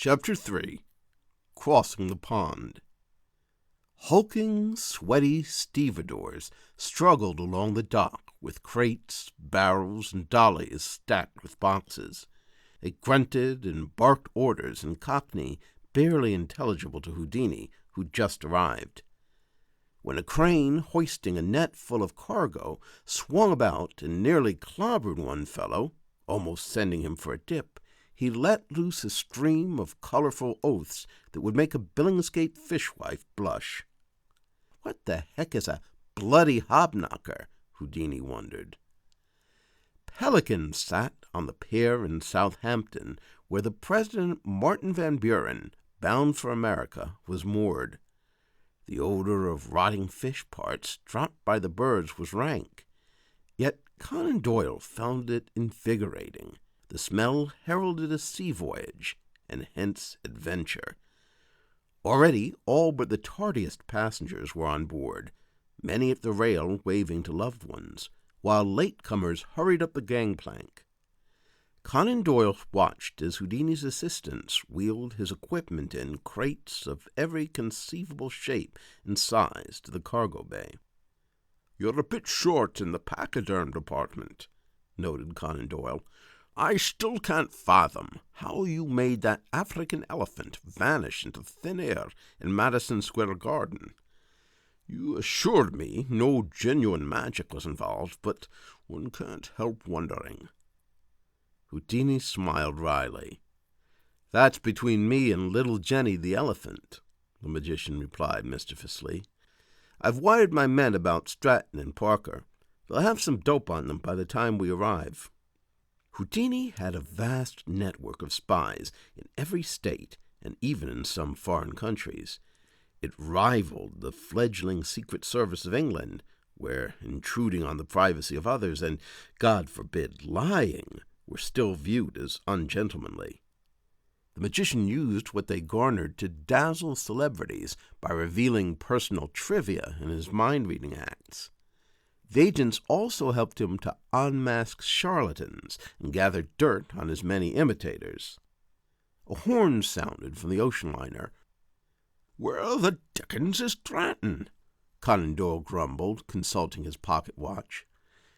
Chapter 3 Crossing the Pond. Hulking, sweaty stevedores struggled along the dock with crates, barrels, and dollies stacked with boxes. They grunted and barked orders in Cockney barely intelligible to Houdini, who'd just arrived. When a crane hoisting a net full of cargo swung about and nearly clobbered one fellow, almost sending him for a dip, he let loose a stream of colorful oaths that would make a Billingsgate fishwife blush. What the heck is a bloody hobknocker? Houdini wondered. Pelicans sat on the pier in Southampton, where the President Martin Van Buren, bound for America, was moored. The odor of rotting fish parts dropped by the birds was rank, yet Conan Doyle found it invigorating. The smell heralded a sea voyage, and hence adventure. Already all but the tardiest passengers were on board, many at the rail waving to loved ones, while latecomers hurried up the gangplank. Conan Doyle watched as Houdini's assistants wheeled his equipment in crates of every conceivable shape and size to the cargo bay. "You're a bit short in the pachyderm department," noted Conan Doyle. "I still can't fathom how you made that African elephant vanish into thin air in Madison Square Garden. You assured me no genuine magic was involved, but one can't help wondering." Houdini smiled wryly. "That's between me and little Jenny the elephant," the magician replied mischievously. "I've wired my men about Stratton and Parker. They'll have some dope on them by the time we arrive." Houdini had a vast network of spies in every state and even in some foreign countries. It rivaled the fledgling Secret Service of England, where intruding on the privacy of others and, God forbid, lying were still viewed as ungentlemanly. The magician used what they garnered to dazzle celebrities by revealing personal trivia in his mind-reading acts. The agents also helped him to unmask charlatans and gather dirt on his many imitators. A horn sounded from the ocean liner. "Where the dickens is Stratton?" Conan Doyle grumbled, consulting his pocket watch.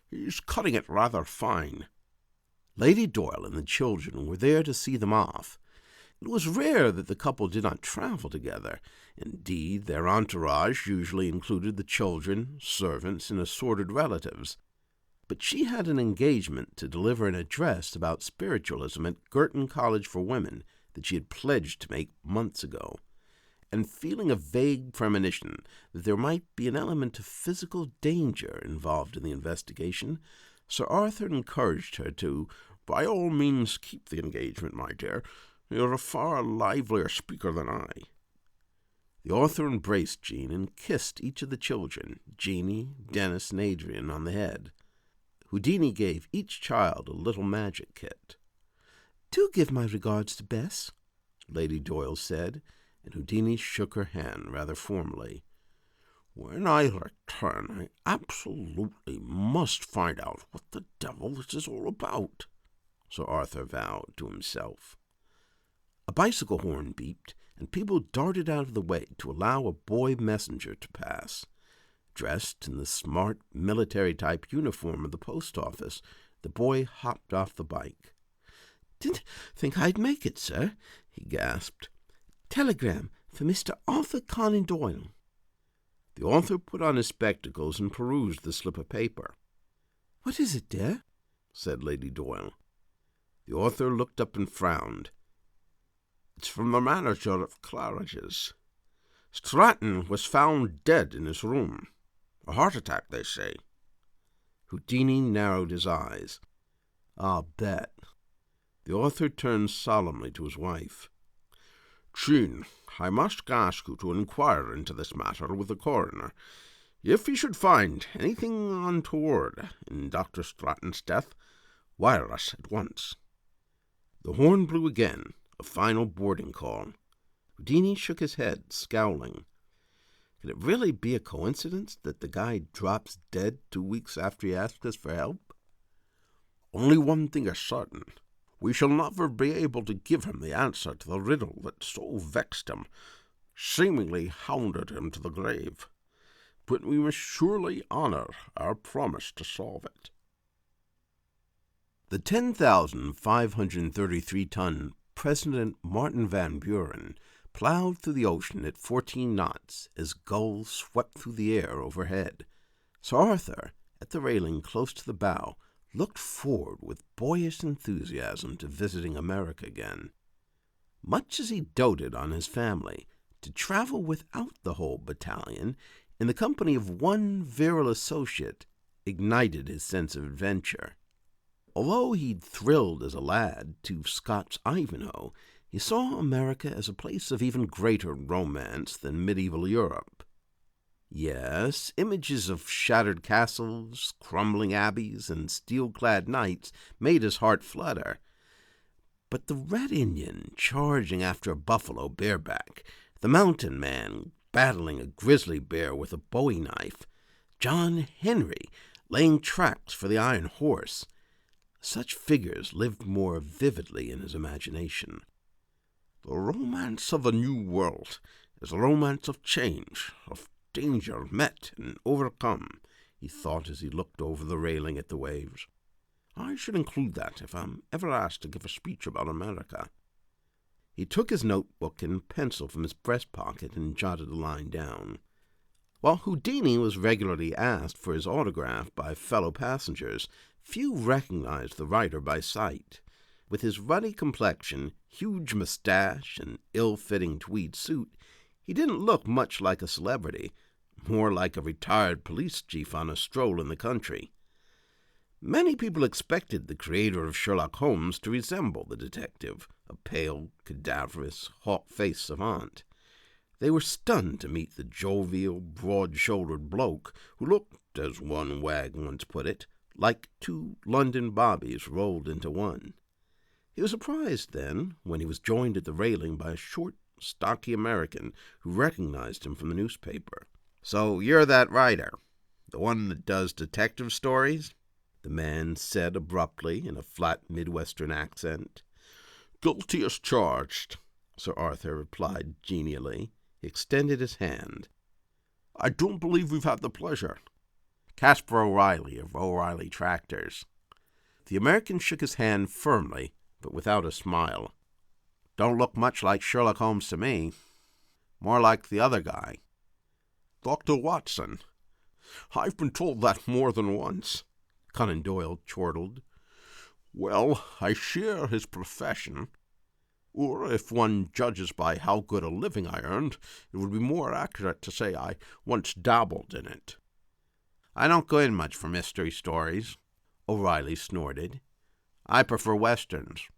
"He's cutting it rather fine." Lady Doyle and the children were there to see them off. It was rare that the couple did not travel together. Indeed, their entourage usually included the children, servants, and assorted relatives. But she had an engagement to deliver an address about spiritualism at Girton College for Women that she had pledged to make months ago. And feeling a vague premonition that there might be an element of physical danger involved in the investigation, Sir Arthur encouraged her to, "By all means keep the engagement, my dear. You're a far livelier speaker than I." The author embraced Jean and kissed each of the children, Jeanie, Dennis, and Adrian, on the head. Houdini gave each child a little magic kit. "Do give my regards to Bess," Lady Doyle said, and Houdini shook her hand rather formally. "When I return, I absolutely must find out what the devil this is all about," Sir Arthur vowed to himself. A bicycle horn beeped, and people darted out of the way to allow a boy messenger to pass. Dressed in the smart military-type uniform of the post office, the boy hopped off the bike. "Didn't think I'd make it, sir," he gasped. "Telegram for Mr. Arthur Conan Doyle." The author put on his spectacles and perused the slip of paper. "What is it, dear?" said Lady Doyle. The author looked up and frowned. "It's from the manager of Claridge's. Stratton was found dead in his room. A heart attack, they say." Houdini narrowed his eyes. "I'll bet." The author turned solemnly to his wife. "Jean, I must ask you to inquire into this matter with the coroner. If he should find anything untoward in Dr. Stratton's death, wire us at once." The horn blew again, a final boarding call. Houdini shook his head, scowling. Could it really be a coincidence that the guy drops dead 2 weeks after he asked us for help? "Only one thing is certain. We shall never be able to give him the answer to the riddle that so vexed him, seemingly hounded him to the grave. But we must surely honor our promise to solve it." The 10,533-ton President Martin Van Buren plowed through the ocean at 14 knots as gulls swept through the air overhead. Sir Arthur, at the railing close to the bow, looked forward with boyish enthusiasm to visiting America again. Much as he doted on his family, to travel without the whole battalion, in the company of one virile associate, ignited his sense of adventure. Although he'd thrilled as a lad to Scott's Ivanhoe, he saw America as a place of even greater romance than medieval Europe. Yes, images of shattered castles, crumbling abbeys, and steel-clad knights made his heart flutter. But the Red Indian charging after a buffalo bareback, the mountain man battling a grizzly bear with a bowie knife, John Henry laying tracks for the Iron Horse, such figures lived more vividly in his imagination. "The romance of the New World is the romance of change, of danger met and overcome," he thought as he looked over the railing at the waves. "I should include that if I'm ever asked to give a speech about America." He took his notebook and pencil from his breast pocket and jotted a line down. While Houdini was regularly asked for his autograph by fellow passengers, few recognized the writer by sight. With his ruddy complexion, huge mustache, and ill-fitting tweed suit, he didn't look much like a celebrity, more like a retired police chief on a stroll in the country. Many people expected the creator of Sherlock Holmes to resemble the detective, a pale, cadaverous, hawk-faced savant. They were stunned to meet the jovial, broad-shouldered bloke who looked, as one wag once put it, like two London bobbies rolled into one. He was surprised, then, when he was joined at the railing by a short, stocky American who recognized him from the newspaper. "So you're that writer, the one that does detective stories?" the man said abruptly in a flat Midwestern accent. "Guilty as charged," Sir Arthur replied genially. He extended his hand. "I don't believe we've had the pleasure." "Caspar O'Reilly of O'Reilly Tractors." The American shook his hand firmly, but without a smile. "Don't look much like Sherlock Holmes to me. More like the other guy." "Dr. Watson. I've been told that more than once," Conan Doyle chortled. "Well, I share his profession. Or, if one judges by how good a living I earned, it would be more accurate to say I once dabbled in it." "I don't go in much for mystery stories," O'Reilly snorted. "I prefer westerns.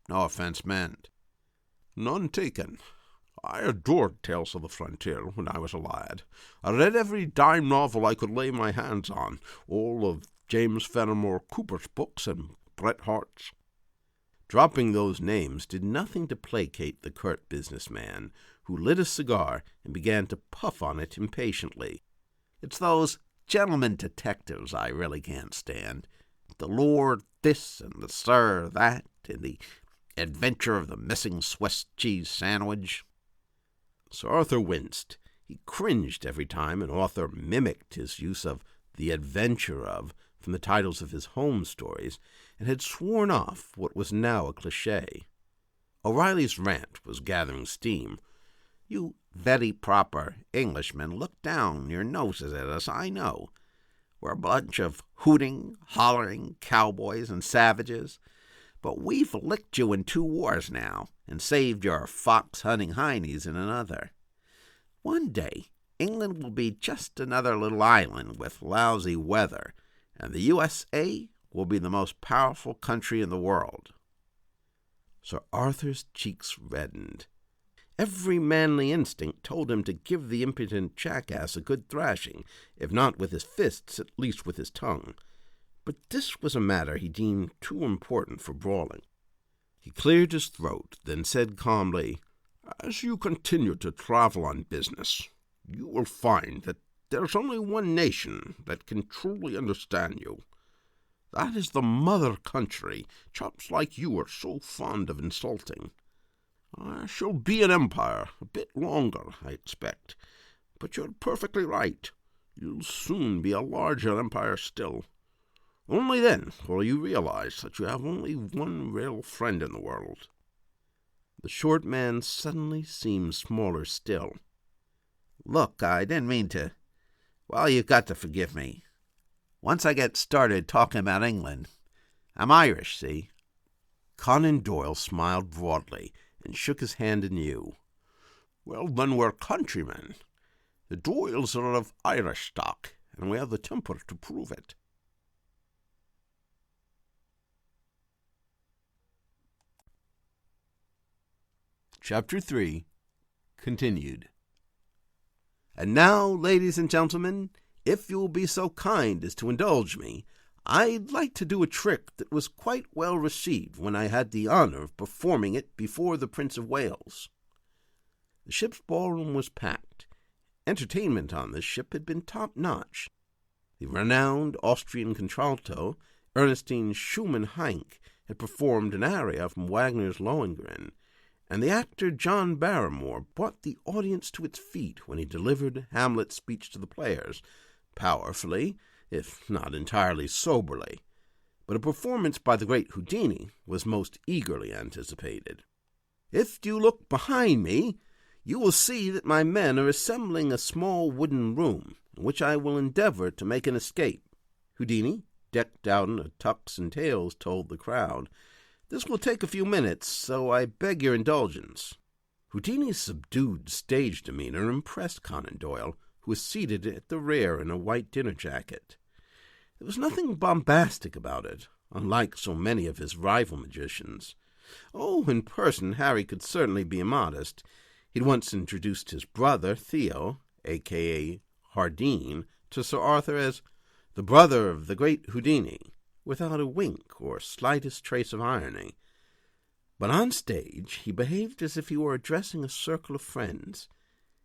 No offense meant." "None taken. I adored Tales of the Frontier when I was a lad. I read every dime novel I could lay my hands on, all of James Fenimore Cooper's books and Bret Harte's." Dropping those names did nothing to placate the curt businessman, who lit a cigar and began to puff on it impatiently. "It's those gentlemen detectives I really can't stand. The Lord this and the Sir that, and the Adventure of the Missing Swiss Cheese Sandwich." Sir Arthur winced. He cringed every time an author mimicked his use of "the adventure of" from the titles of his home stories, and had sworn off what was now a cliché. O'Reilly's rant was gathering steam. "You very proper Englishmen look down your noses at us, I know. We're a bunch of hooting, hollering cowboys and savages. But we've licked you in 2 wars now, and saved your fox-hunting heinies in another. One day, England will be just another little island with lousy weather, and the USA will be the most powerful country in the world." Sir Arthur's cheeks reddened. Every manly instinct told him to give the impudent jackass a good thrashing, if not with his fists, at least with his tongue. But this was a matter he deemed too important for brawling. He cleared his throat, then said calmly, "As you continue to travel on business, you will find that there's only one nation that can truly understand you. That is the mother country chaps like you are so fond of insulting. I shall be an empire a bit longer, I expect, but you're perfectly right. You'll soon be a larger empire still. Only then will you realize that you have only one real friend in the world." The short man suddenly seemed smaller still. "Look, I didn't mean to. Well, you've got to forgive me. Once I get started talking about England, I'm Irish, see?" Conan Doyle smiled broadly and shook his hand anew. "Well, then we're countrymen. The Doyles are of Irish stock, and we have the temper to prove it." Chapter 3 Continued. And now, ladies and gentlemen, if you will be so kind as to indulge me, I'd like to do a trick that was quite well received when I had the honor of performing it before the Prince of Wales. The ship's ballroom was packed. Entertainment on this ship had been top-notch. The renowned Austrian contralto, Ernestine Schumann-Heink, had performed an aria from Wagner's Lohengrin, and the actor John Barrymore brought the audience to its feet when he delivered Hamlet's speech to the players, powerfully, if not entirely soberly. But a performance by the great Houdini was most eagerly anticipated. If you look behind me, you will see that my men are assembling a small wooden room, in which I will endeavor to make an escape. Houdini, decked out in a tux and tails, told the crowd, "This will take a few minutes, so I beg your indulgence." Houdini's subdued stage demeanor impressed Conan Doyle, who was seated at the rear in a white dinner jacket. There was nothing bombastic about it, unlike so many of his rival magicians. Oh, in person Harry could certainly be immodest. He'd once introduced his brother, Theo, a.k.a. Hardeen, to Sir Arthur as the brother of the great Houdini, without a wink or slightest trace of irony. But on stage he behaved as if he were addressing a circle of friends.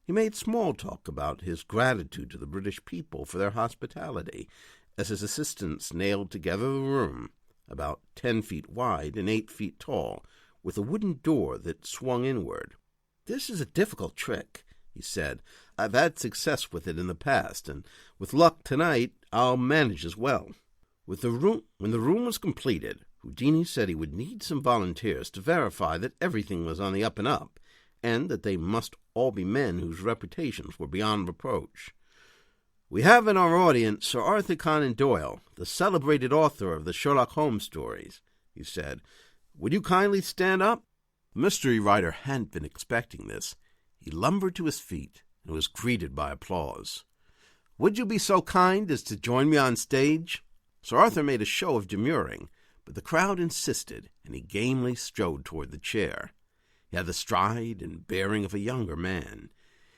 He made small talk about his gratitude to the British people for their hospitality, as his assistants nailed together the room, about 10 feet wide and 8 feet tall, with a wooden door that swung inward. "This is a difficult trick," he said. "I've had success with it in the past, and with luck tonight I'll manage as well." When the room was completed, Houdini said he would need some volunteers to verify that everything was on the up and up, and that they must all be men whose reputations were beyond reproach. "We have in our audience Sir Arthur Conan Doyle, the celebrated author of the Sherlock Holmes stories," he said. "Would you kindly stand up?" The mystery writer hadn't been expecting this. He lumbered to his feet and was greeted by applause. "Would you be so kind as to join me on stage?" Sir Arthur made a show of demurring, but the crowd insisted, and he gamely strode toward the chair. He had the stride and bearing of a younger man.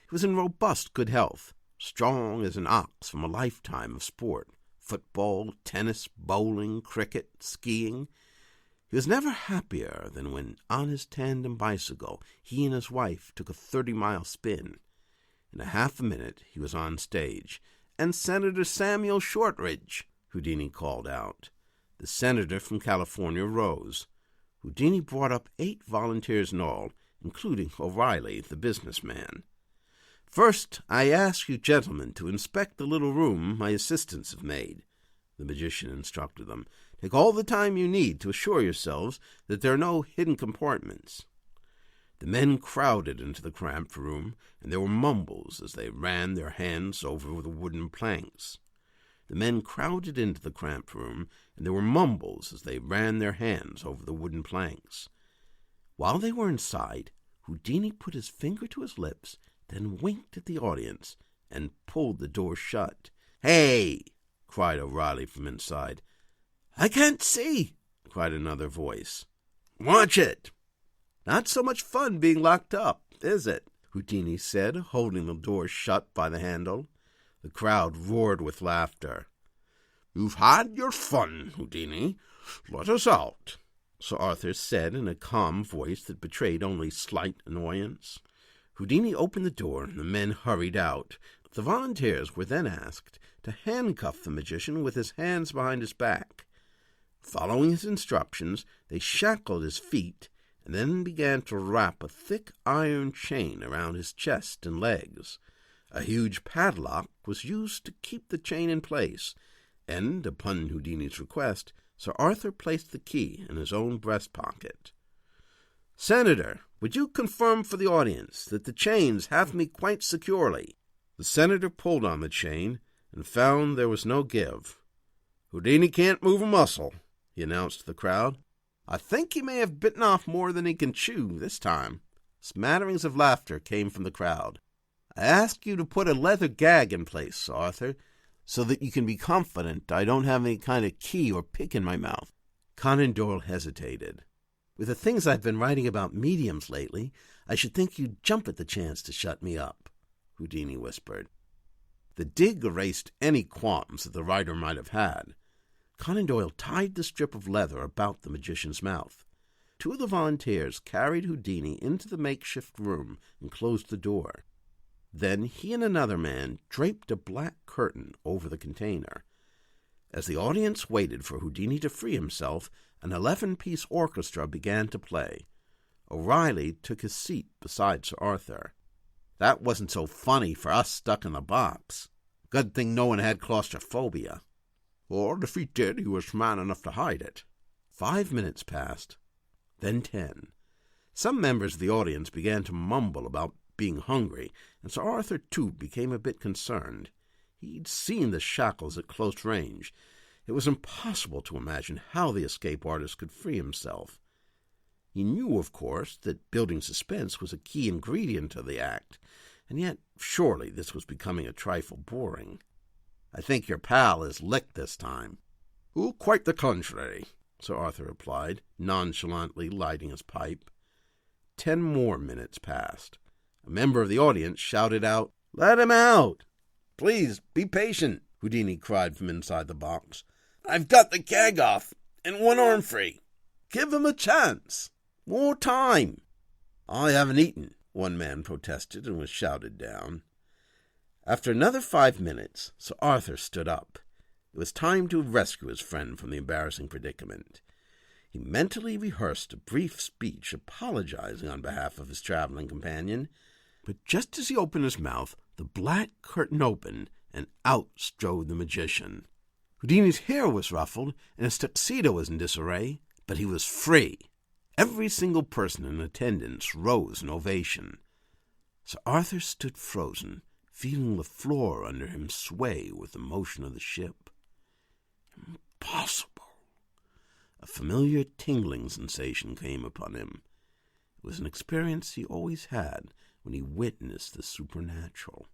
He was in robust good health, strong as an ox from a lifetime of sport, football, tennis, bowling, cricket, skiing. He was never happier than when, on his tandem bicycle, he and his wife took a 30-mile spin. In a half a minute he was on stage. "And Senator Samuel Shortridge," Houdini called out. The senator from California rose. Houdini brought up 8 volunteers in all, including O'Reilly, the businessman. "First, I ask you gentlemen to inspect the little room my assistants have made," the magician instructed them. "Take all the time you need to assure yourselves that there are no hidden compartments." The men crowded into the cramped room, and there were mumbles as they ran their hands over the wooden planks. The men crowded into the cramped room, and there were mumbles as they ran their hands over the wooden planks. While they were inside, Houdini put his finger to his lips, then winked at the audience, and pulled the door shut. "Hey!" cried O'Reilly from inside. "I can't see!" cried another voice. "Watch it!" "Not so much fun being locked up, is it?" Houdini said, holding the door shut by the handle. The crowd roared with laughter. "You've had your fun, Houdini. Let us out," Sir Arthur said in a calm voice that betrayed only slight annoyance. Houdini opened the door, and the men hurried out. The volunteers were then asked to handcuff the magician with his hands behind his back. Following his instructions, they shackled his feet and then began to wrap a thick iron chain around his chest and legs. A huge padlock was used to keep the chain in place, and, upon Houdini's request, Sir Arthur placed the key in his own breast pocket. "Senator, would you confirm for the audience that the chains have me quite securely?" The senator pulled on the chain and found there was no give. "Houdini can't move a muscle," he announced to the crowd. "I think he may have bitten off more than he can chew this time." Smatterings of laughter came from the crowd. "I ask you to put a leather gag in place, Sir Arthur, so that you can be confident I don't have any kind of key or pick in my mouth." Conan Doyle hesitated. "With the things I've been writing about mediums lately, I should think you'd jump at the chance to shut me up," Houdini whispered. The dig erased any qualms that the writer might have had. Conan Doyle tied the strip of leather about the magician's mouth. Two of the volunteers carried Houdini into the makeshift room and closed the door. Then he and another man draped a black curtain over the container. As the audience waited for Houdini to free himself, an 11-piece orchestra began to play. O'Reilly took his seat beside Sir Arthur. "That wasn't so funny for us stuck in the box. Good thing no one had claustrophobia. Or if he did, he was man enough to hide it." 5 minutes passed, then 10. Some members of the audience began to mumble about being hungry, and Sir Arthur, too, became a bit concerned. He'd seen the shackles at close range. It was impossible to imagine how the escape artist could free himself. He knew, of course, that building suspense was a key ingredient of the act, and yet surely this was becoming a trifle boring. "I think your pal is licked this time." "Oh, quite the contrary," Sir Arthur replied, nonchalantly lighting his pipe. 10 more minutes passed. A member of the audience shouted out, "Let him out!" "Please, be patient," Houdini cried from inside the box. "I've got the gag off, and one arm free. Give him a chance. More time." "I haven't eaten," one man protested and was shouted down. After another 5 minutes, Sir Arthur stood up. It was time to rescue his friend from the embarrassing predicament. He mentally rehearsed a brief speech apologizing on behalf of his traveling companion, but just as he opened his mouth, the black curtain opened, and out strode the magician. Houdini's hair was ruffled, and his tuxedo was in disarray, but he was free. Every single person in attendance rose in ovation. Sir Arthur stood frozen, feeling the floor under him sway with the motion of the ship. Impossible! A familiar tingling sensation came upon him. It was an experience he always had when he witnessed the supernatural.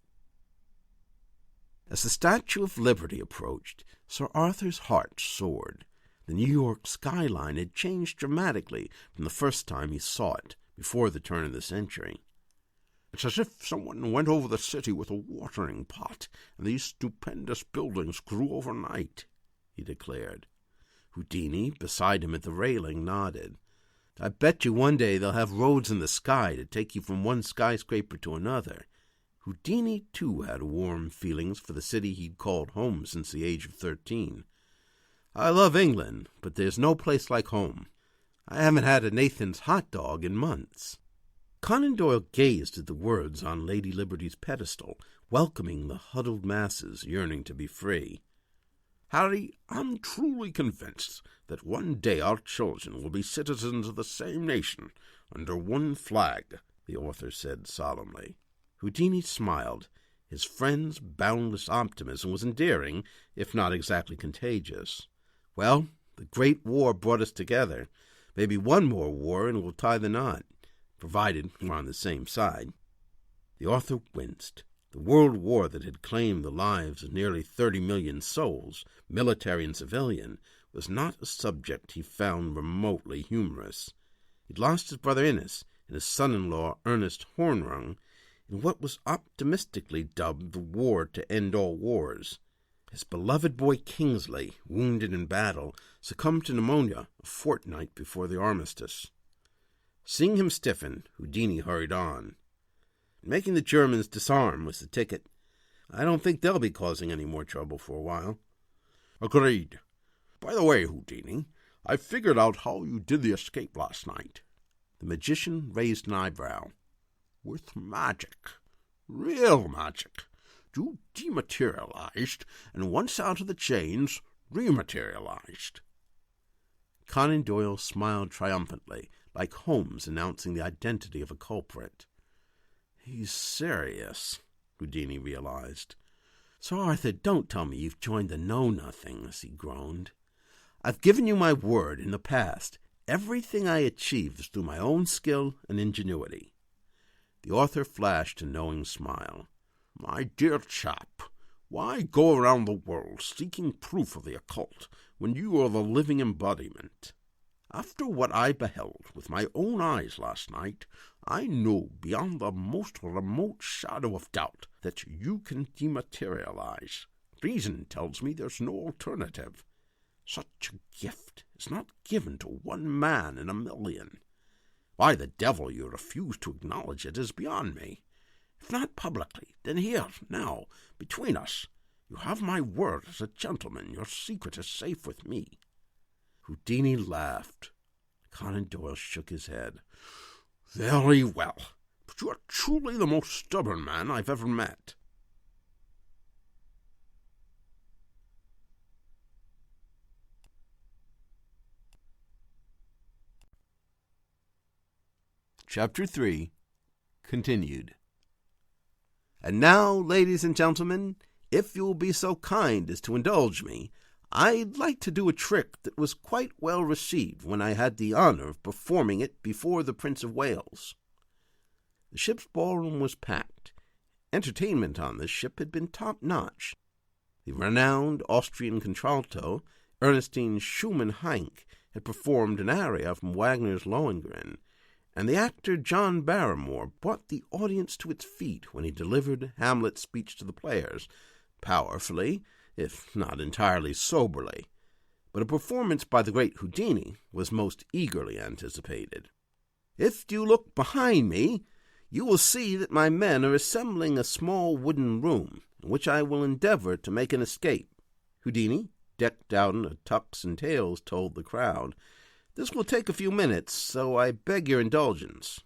As the Statue of Liberty approached, Sir Arthur's heart soared. The New York skyline had changed dramatically from the first time he saw it, before the turn of the century. "It's as if someone went over the city with a watering pot, and these stupendous buildings grew overnight," he declared. Houdini, beside him at the railing, nodded. "I bet you one day they'll have roads in the sky to take you from one skyscraper to another." Houdini, too, had warm feelings for the city he'd called home since the age of 13. "I love England, but there's no place like home. I haven't had a Nathan's hot dog in months." Conan Doyle gazed at the words on Lady Liberty's pedestal, welcoming the huddled masses yearning to be free. "Harry, I'm truly convinced that one day our children will be citizens of the same nation, under one flag," the author said solemnly. Houdini smiled. His friend's boundless optimism was endearing, if not exactly contagious. "Well, the Great War brought us together. Maybe one more war and we'll tie the knot, provided we're on the same side." The author winced. The world war that had claimed the lives of nearly 30 million souls, military and civilian, was not a subject he found remotely humorous. He'd lost his brother Innes and his son-in-law Ernest Hornrung in what was optimistically dubbed the war to end all wars. His beloved boy Kingsley, wounded in battle, succumbed to pneumonia a fortnight before the armistice. Seeing him stiffen, Houdini hurried on. "Making the Germans disarm was the ticket. I don't think they'll be causing any more trouble for a while." "Agreed. By the way, Houdini, I figured out how you did the escape last night." The magician raised an eyebrow. "With magic. Real magic. You dematerialized, and once out of the chains, rematerialized." Conan Doyle smiled triumphantly, like Holmes announcing the identity of a culprit. "He's serious," Houdini realized. "Sir Arthur, don't tell me you've joined the Know-Nothings," he groaned. "I've given you my word in the past. Everything I achieve is through my own skill and ingenuity." The author flashed a knowing smile. "My dear chap, why go around the world seeking proof of the occult when you are the living embodiment? After what I beheld with my own eyes last night, I know beyond the most remote shadow of doubt that you can dematerialize. Reason tells me there's no alternative. Such a gift is not given to one man in a million. Why the devil you refuse to acknowledge it is beyond me. If not publicly, then here, now, between us. You have my word as a gentleman. Your secret is safe with me." Houdini laughed. Conan Doyle shook his head. "Very well, but you are truly the most stubborn man I've ever met." Chapter 3, Continued. And now, ladies and gentlemen, if you will be so kind as to indulge me, I'd like to do a trick that was quite well received when I had the honor of performing it before the Prince of Wales. The ship's ballroom was packed. Entertainment on this ship had been top-notch. The renowned Austrian contralto, Ernestine Schumann-Heink, had performed an aria from Wagner's Lohengrin, and the actor John Barrymore brought the audience to its feet when he delivered Hamlet's speech to the players, powerfully, if not entirely soberly. But a performance by the great Houdini was most eagerly anticipated. If you look behind me, you will see that my men are assembling a small wooden room, in which I will endeavor to make an escape. Houdini, decked out in a tux and tails, told the crowd, "This will take a few minutes, so I beg your indulgence."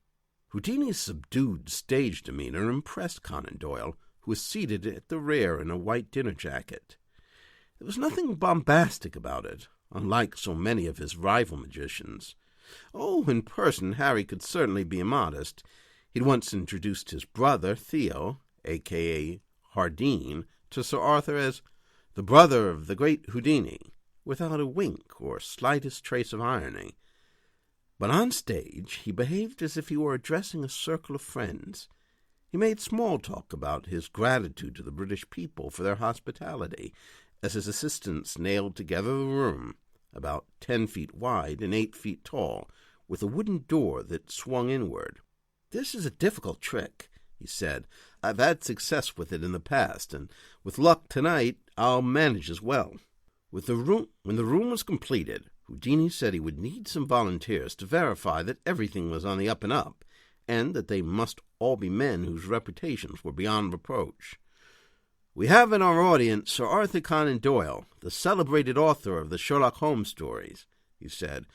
Houdini's subdued stage demeanor impressed Conan Doyle, who was seated at the rear in a white dinner jacket. There was nothing bombastic about it, unlike so many of his rival magicians. Oh, in person Harry could certainly be immodest. He'd once introduced his brother, Theo, a.k.a. Hardeen, to Sir Arthur as the brother of the great Houdini, without a wink or slightest trace of irony. But on stage he behaved as if he were addressing a circle of friends. He made small talk about his gratitude to the British people for their hospitality, as his assistants nailed together the room, about 10 feet wide and 8 feet tall, with a wooden door that swung inward. "This is a difficult trick," he said. "I've had success with it in the past, and with luck tonight I'll manage as well." When the room was completed, Houdini said he would need some volunteers to verify that everything was on the up and up, and that they must all be men whose reputations were beyond reproach. "We have in our audience Sir Arthur Conan Doyle, the celebrated author of the Sherlock Holmes stories," he said.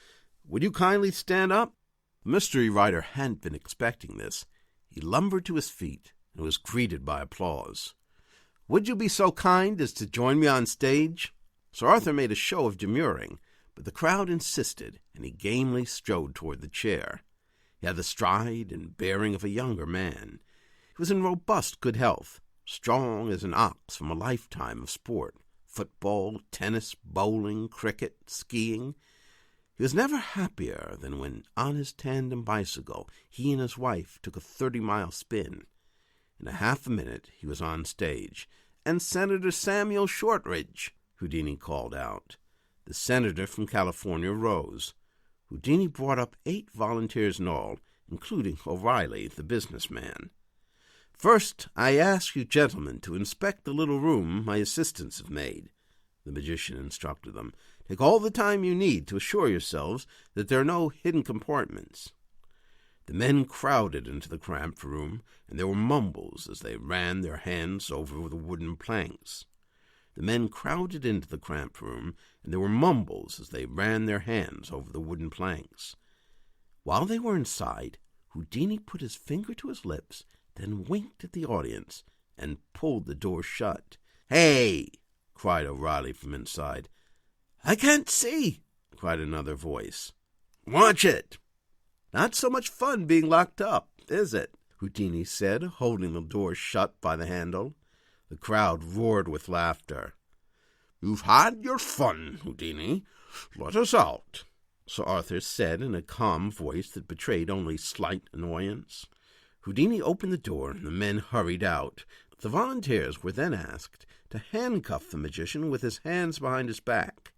"Would you kindly stand up?" The mystery writer hadn't been expecting this. He lumbered to his feet and was greeted by applause. "Would you be so kind as to join me on stage?" Sir Arthur made a show of demurring, but the crowd insisted, and he gamely strode toward the chair. He had the stride and bearing of a younger man. He was in robust good health, strong as an ox from a lifetime of sport, football, tennis, bowling, cricket, skiing. He was never happier than when, on his tandem bicycle, he and his wife took a 30-mile spin. In a half a minute he was on stage. "And Senator Samuel Shortridge," Houdini called out. The senator from California rose. Houdini brought up 8 volunteers in all, including O'Reilly, the businessman. "First, I ask you gentlemen to inspect the little room my assistants have made," the magician instructed them. "Take all the time you need to assure yourselves that there are no hidden compartments." The men crowded into the cramped room, and there were mumbles as they ran their hands over the wooden planks. The men crowded into the cramped room, and there were mumbles as they ran their hands over the wooden planks. While they were inside, Houdini put his finger to his lips, then winked at the audience and pulled the door shut. "Hey!" cried O'Reilly from inside. "I can't see," cried another voice. "Watch it!" "Not so much fun being locked up, is it?" Houdini said, holding the door shut by the handle. The crowd roared with laughter. "You've had your fun, Houdini. Let us out," Sir Arthur said in a calm voice that betrayed only slight annoyance. Houdini opened the door, and the men hurried out. The volunteers were then asked to handcuff the magician with his hands behind his back.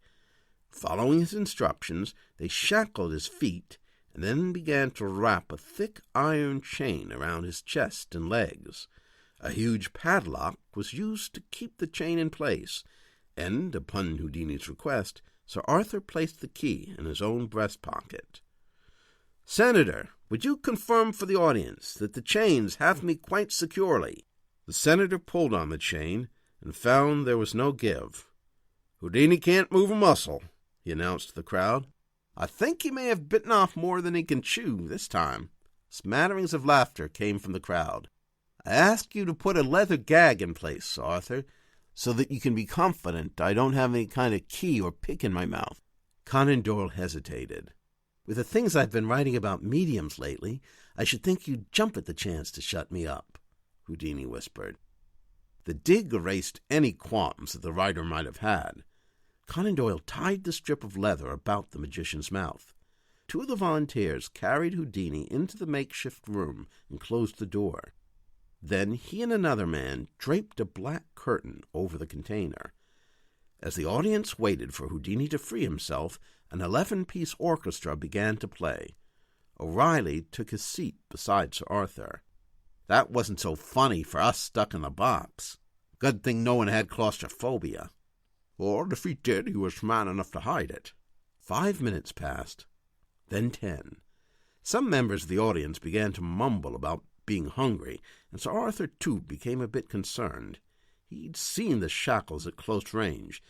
Following his instructions, they shackled his feet and then began to wrap a thick iron chain around his chest and legs. A huge padlock was used to keep the chain in place, and, upon Houdini's request, Sir Arthur placed the key in his own breast pocket. "Senator, would you confirm for the audience that the chains have me quite securely?" The senator pulled on the chain and found there was no give. "Houdini can't move a muscle," he announced to the crowd. "I think he may have bitten off more than he can chew this time." Smatterings of laughter came from the crowd. "I ask you to put a leather gag in place, Sir Arthur, so that you can be confident I don't have any kind of key or pick in my mouth." Conan Doyle hesitated. "With the things I've been writing about mediums lately, I should think you'd jump at the chance to shut me up," Houdini whispered. The dig erased any qualms that the writer might have had. Conan Doyle tied the strip of leather about the magician's mouth. Two of the volunteers carried Houdini into the makeshift room and closed the door. Then he and another man draped a black curtain over the container. As the audience waited for Houdini to free himself, an 11-piece orchestra began to play. O'Reilly took his seat beside Sir Arthur. "That wasn't so funny for us stuck in the box. Good thing no one had claustrophobia. Or if he did, he was man enough to hide it." 5 minutes passed, then 10. Some members of the audience began to mumble about being hungry, and Sir Arthur, too, became a bit concerned. He'd seen the shackles at close range.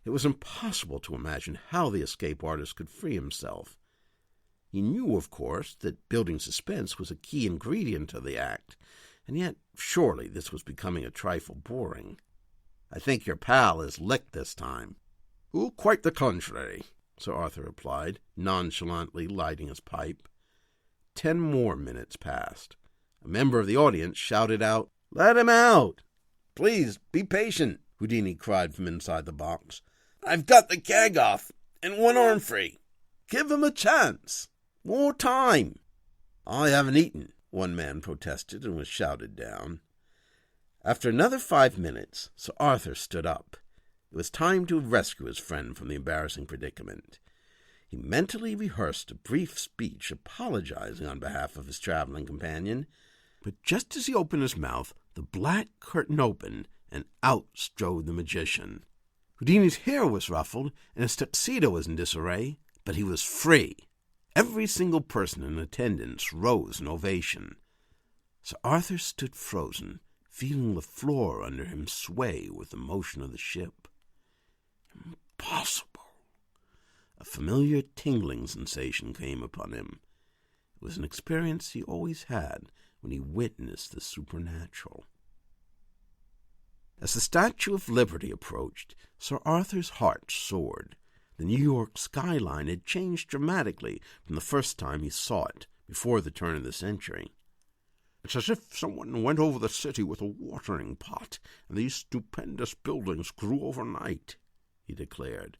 It was impossible to imagine how the escape artist could free himself. He knew, of course, that building suspense was a key ingredient of the act, and yet surely this was becoming a trifle boring. "I think your pal is licked this time." "Oh, quite the contrary," Sir Arthur replied, nonchalantly lighting his pipe. 10 more minutes passed. A member of the audience shouted out, "Let him out!" "Please, be patient," Houdini cried from inside the box. "I've got the gag off, and one arm free. Give him a chance. More time." "I haven't eaten," one man protested and was shouted down. After another 5 minutes, Sir Arthur stood up. It was time to rescue his friend from the embarrassing predicament. He mentally rehearsed a brief speech apologizing on behalf of his traveling companion, but just as he opened his mouth, the black curtain opened, and out strode the magician. Houdini's hair was ruffled, and his tuxedo was in disarray, but he was free. Every single person in attendance rose in ovation. Sir Arthur stood frozen, feeling the floor under him sway with the motion of the ship. Impossible! A familiar tingling sensation came upon him. It was an experience he always had when he witnessed the supernatural. As the Statue of Liberty approached, Sir Arthur's heart soared. The New York skyline had changed dramatically from the first time he saw it, before the turn of the century. "It's as if someone went over the city with a watering pot, and these stupendous buildings grew overnight," he declared.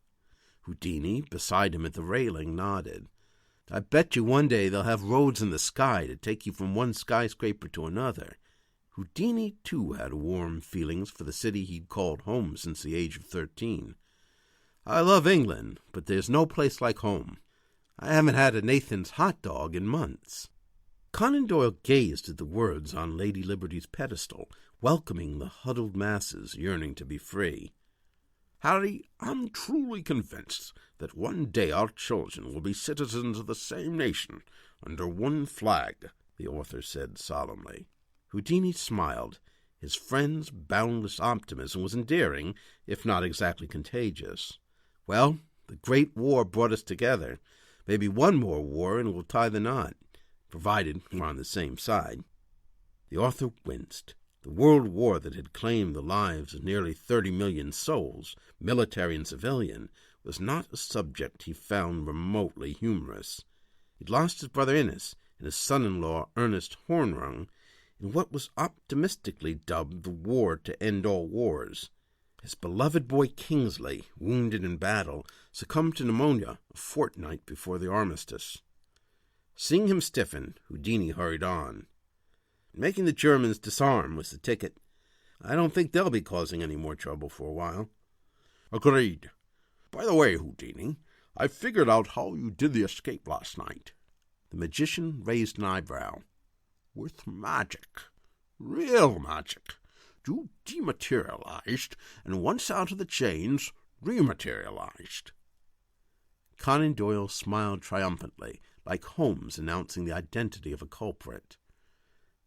Houdini, beside him at the railing, nodded. "I bet you one day they'll have roads in the sky to take you from one skyscraper to another." Houdini, too, had warm feelings for the city he'd called home since the age of 13. "I love England, but there's no place like home. I haven't had a Nathan's hot dog in months." Conan Doyle gazed at the words on Lady Liberty's pedestal, welcoming the huddled masses yearning to be free. "Harry, I'm truly convinced that one day our children will be citizens of the same nation, under one flag," the author said solemnly. Houdini smiled. His friend's boundless optimism was endearing, if not exactly contagious. "Well, the Great War brought us together. Maybe one more war and we'll tie the knot, provided we're on the same side." The author winced. The world war that had claimed the lives of nearly 30 million souls, military and civilian, was not a subject he found remotely humorous. He'd lost his brother Innes and his son-in-law Ernest Hornrung in what was optimistically dubbed the war to end all wars. His beloved boy Kingsley, wounded in battle, succumbed to pneumonia a fortnight before the armistice. Seeing him stiffen, Houdini hurried on. "Making the Germans disarm was the ticket. I don't think they'll be causing any more trouble for a while." "Agreed. By the way, Houdini, I figured out how you did the escape last night." The magician raised an eyebrow. "With magic. Real magic. You dematerialized, and once out of the chains, rematerialized." Conan Doyle smiled triumphantly, like Holmes announcing the identity of a culprit.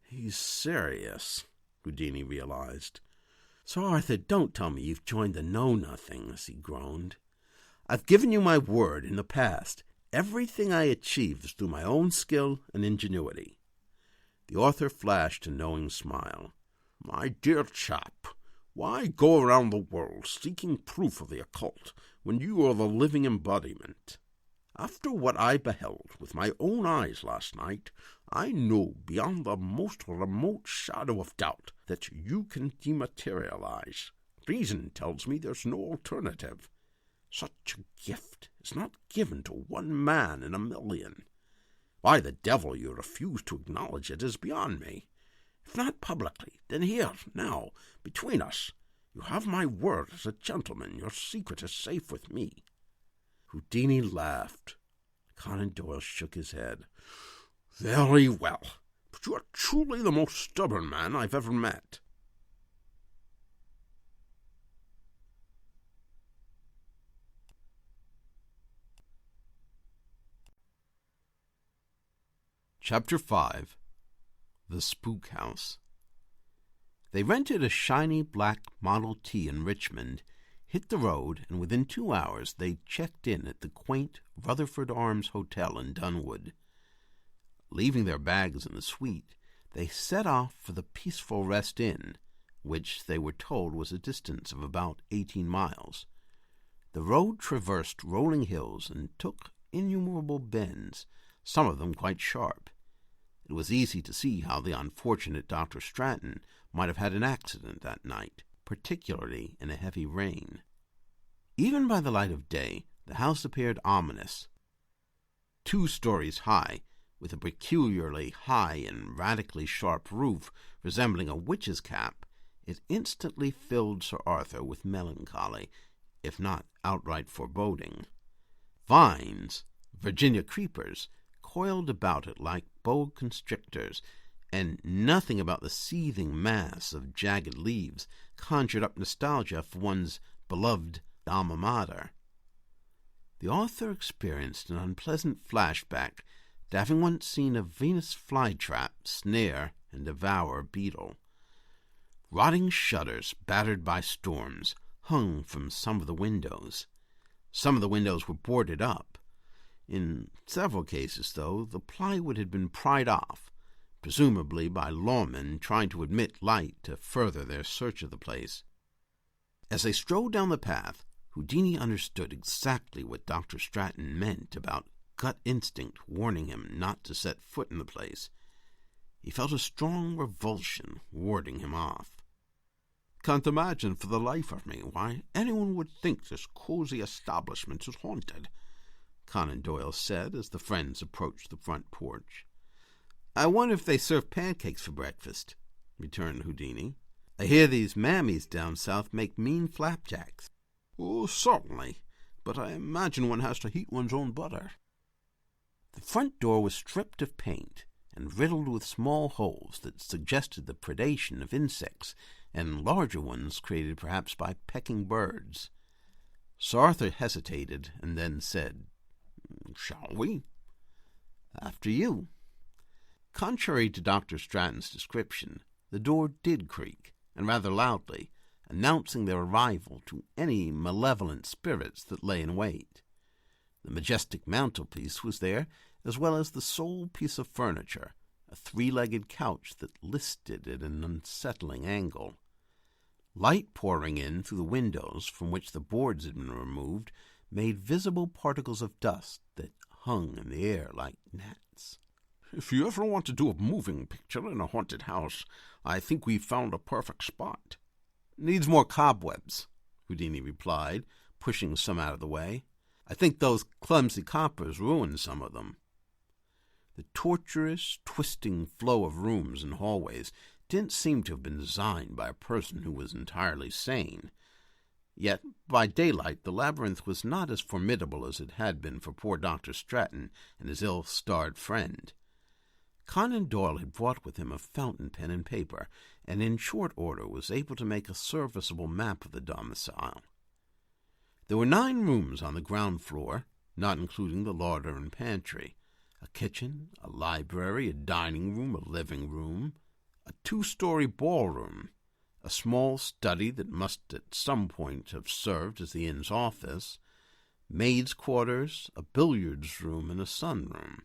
"He's serious," Houdini realized. "So, Arthur, don't tell me you've joined the Know-Nothings," he groaned. "I've given you my word in the past. Everything I achieved is through my own skill and ingenuity." The author flashed a knowing smile. "My dear chap, why go around the world seeking proof of the occult when you are the living embodiment? After what I beheld with my own eyes last night, I know beyond the most remote shadow of doubt that you can dematerialize. Reason tells me there's no alternative. Such a gift is not given to one man in a million. Why the devil you refuse to acknowledge it is beyond me. If not publicly, then here, now, between us. You have my word as a gentleman. Your secret is safe with me." Houdini laughed. Conan Doyle shook his head. "Very well, but you are truly the most stubborn man I've ever met." Chapter 5. The Spook House. They rented a shiny black Model T in Richmond, hit the road, and within 2 hours they checked in at the quaint Rutherford Arms Hotel in Dunwood. Leaving their bags in the suite, they set off for the Peaceful Rest Inn, which they were told was a distance of about 18 miles. The road traversed rolling hills and took innumerable bends, some of them quite sharp. It was easy to see how the unfortunate Dr. Stratton might have had an accident that night, particularly in a heavy rain. Even by the light of day, the house appeared ominous. 2 stories high, with a peculiarly high and radically sharp roof resembling a witch's cap, it instantly filled Sir Arthur with melancholy, if not outright foreboding. Vines, Virginia creepers, coiled about it like boa constrictors, and nothing about the seething mass of jagged leaves conjured up nostalgia for one's beloved alma mater. The author experienced an unpleasant flashback to having once seen a Venus flytrap snare and devour a beetle. Rotting shutters, battered by storms, hung from some of the windows. Some of the windows were boarded up. In several cases, though, the plywood had been pried off, presumably by lawmen trying to admit light to further their search of the place. As they strode down the path, Houdini understood exactly what Dr. Stratton meant about gut instinct warning him not to set foot in the place. He felt a strong revulsion warding him off. "Can't imagine for the life of me why anyone would think this cozy establishment is haunted," Conan Doyle said as the friends approached the front porch. "I wonder if they serve pancakes for breakfast," returned Houdini. "I hear these mammies down south make mean flapjacks." "Oh, certainly, but I imagine one has to heat one's own butter." The front door was stripped of paint and riddled with small holes that suggested the predation of insects, and larger ones created perhaps by pecking birds. Sir Arthur hesitated and then said, "Shall we?" "After you." Contrary to Dr. Stratton's description, the door did creak, and rather loudly, announcing their arrival to any malevolent spirits that lay in wait. The majestic mantelpiece was there, as well as the sole piece of furniture, a three-legged couch that listed at an unsettling angle. Light pouring in through the windows from which the boards had been removed made visible particles of dust that hung in the air like gnats. "If you ever want to do a moving picture in a haunted house, I think we've found a perfect spot." "Needs more cobwebs," Houdini replied, pushing some out of the way. "I think those clumsy coppers ruined some of them." The tortuous, twisting flow of rooms and hallways didn't seem to have been designed by a person who was entirely sane. Yet, by daylight, the labyrinth was not as formidable as it had been for poor Dr. Stratton and his ill-starred friend. Conan Doyle had brought with him a fountain pen and paper, and in short order was able to make a serviceable map of the domicile. There were 9 rooms on the ground floor, not including the larder and pantry, a kitchen, a library, a dining room, a living room, a 2-story ballroom, a small study that must at some point have served as the inn's office, maids' quarters, a billiards room, and a sunroom.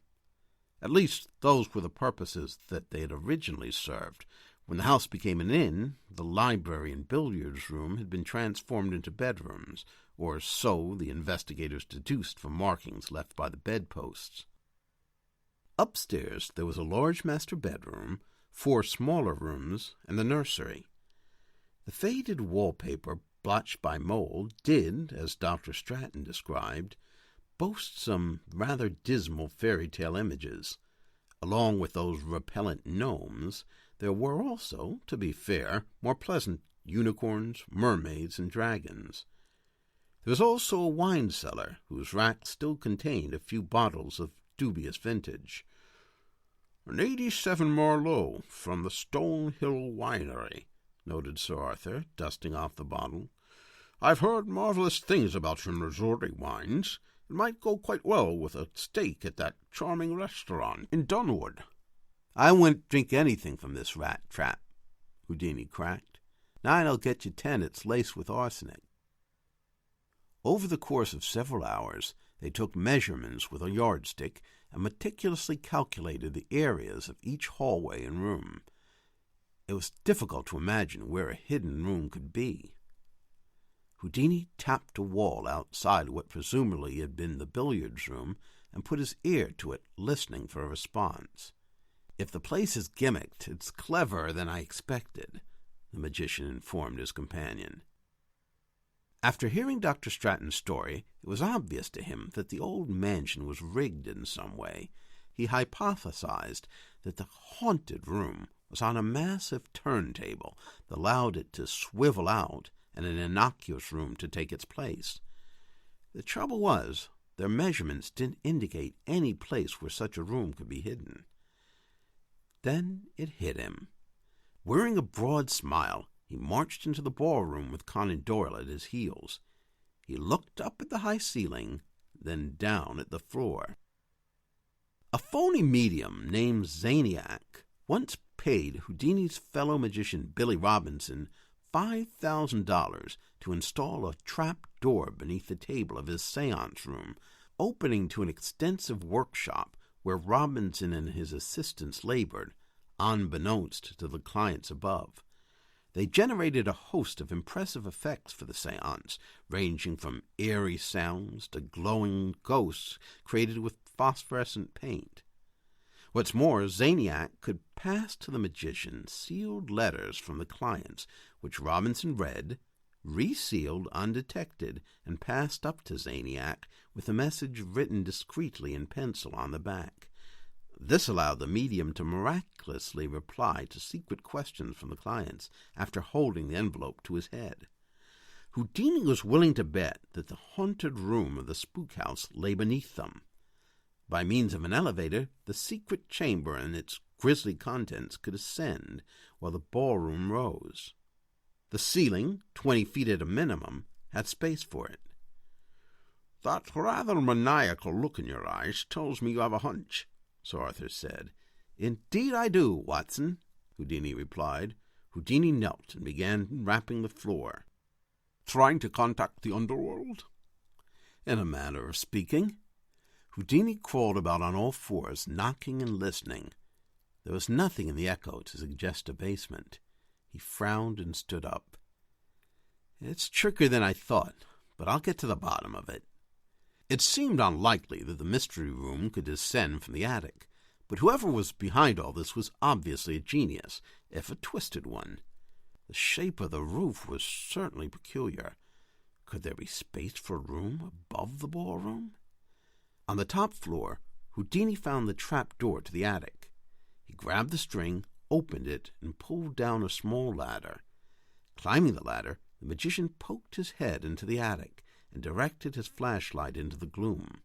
At least those were the purposes that they had originally served. When the house became an inn, the library and billiards room had been transformed into bedrooms, or so the investigators deduced from markings left by the bedposts. Upstairs there was a large master bedroom, 4 smaller rooms, and the nursery. The faded wallpaper, blotched by mold, did, as Dr. Stratton described, boast some rather dismal fairy-tale images. Along with those repellent gnomes, there were also, to be fair, more pleasant unicorns, mermaids, and dragons. There was also a wine cellar, whose rack still contained a few bottles of dubious vintage. "An 87 Merlot from the Stonehill Winery," noted Sir Arthur, dusting off the bottle. "I've heard marvelous things about your Missouri wines. It might go quite well with a steak at that charming restaurant in Dunwood." "I wouldn't drink anything from this rat trap," Houdini cracked. "9'll get you 10 it's laced with arsenic." Over the course of several hours, they took measurements with a yardstick and meticulously calculated the areas of each hallway and room. It was difficult to imagine where a hidden room could be. Houdini tapped a wall outside what presumably had been the billiards room and put his ear to it, listening for a response. "If the place is gimmicked, it's cleverer than I expected," the magician informed his companion. After hearing Dr. Stratton's story, it was obvious to him that the old mansion was rigged in some way. He hypothesized that the haunted room was on a massive turntable that allowed it to swivel out and an innocuous room to take its place. The trouble was, their measurements didn't indicate any place where such a room could be hidden. Then it hit him. Wearing a broad smile, he marched into the ballroom with Conan Doyle at his heels. He looked up at the high ceiling, then down at the floor. A phony medium named Zaniac once paid Houdini's fellow magician Billy Robinson $5,000 to install a trap door beneath the table of his seance room, opening to an extensive workshop where Robinson and his assistants labored, unbeknownst to the clients above. They generated a host of impressive effects for the seance, ranging from eerie sounds to glowing ghosts created with phosphorescent paint. What's more, Zaniac could pass to the magician sealed letters from the clients, which Robinson read, resealed undetected, and passed up to Zaniac with a message written discreetly in pencil on the back. This allowed the medium to miraculously reply to secret questions from the clients after holding the envelope to his head. Houdini was willing to bet that the haunted room of the Spook House lay beneath them. By means of an elevator, the secret chamber and its grisly contents could ascend while the ballroom rose. The ceiling, 20 feet at a minimum, had space for it. "That rather maniacal look in your eyes tells me you have a hunch," Sir Arthur said. "Indeed I do, Watson," Houdini replied. Houdini knelt and began rapping the floor. "Trying to contact the underworld?" "In a manner of speaking." Houdini crawled about on all fours, knocking and listening. There was nothing in the echo to suggest a basement. He frowned and stood up. "It's trickier than I thought, but I'll get to the bottom of it." It seemed unlikely that the mystery room could descend from the attic, but whoever was behind all this was obviously a genius, if a twisted one. The shape of the roof was certainly peculiar. Could there be space for room above the ballroom? On the top floor, Houdini found the trap door to the attic. He grabbed the string, opened it, and pulled down a small ladder. Climbing the ladder, the magician poked his head into the attic and directed his flashlight into the gloom.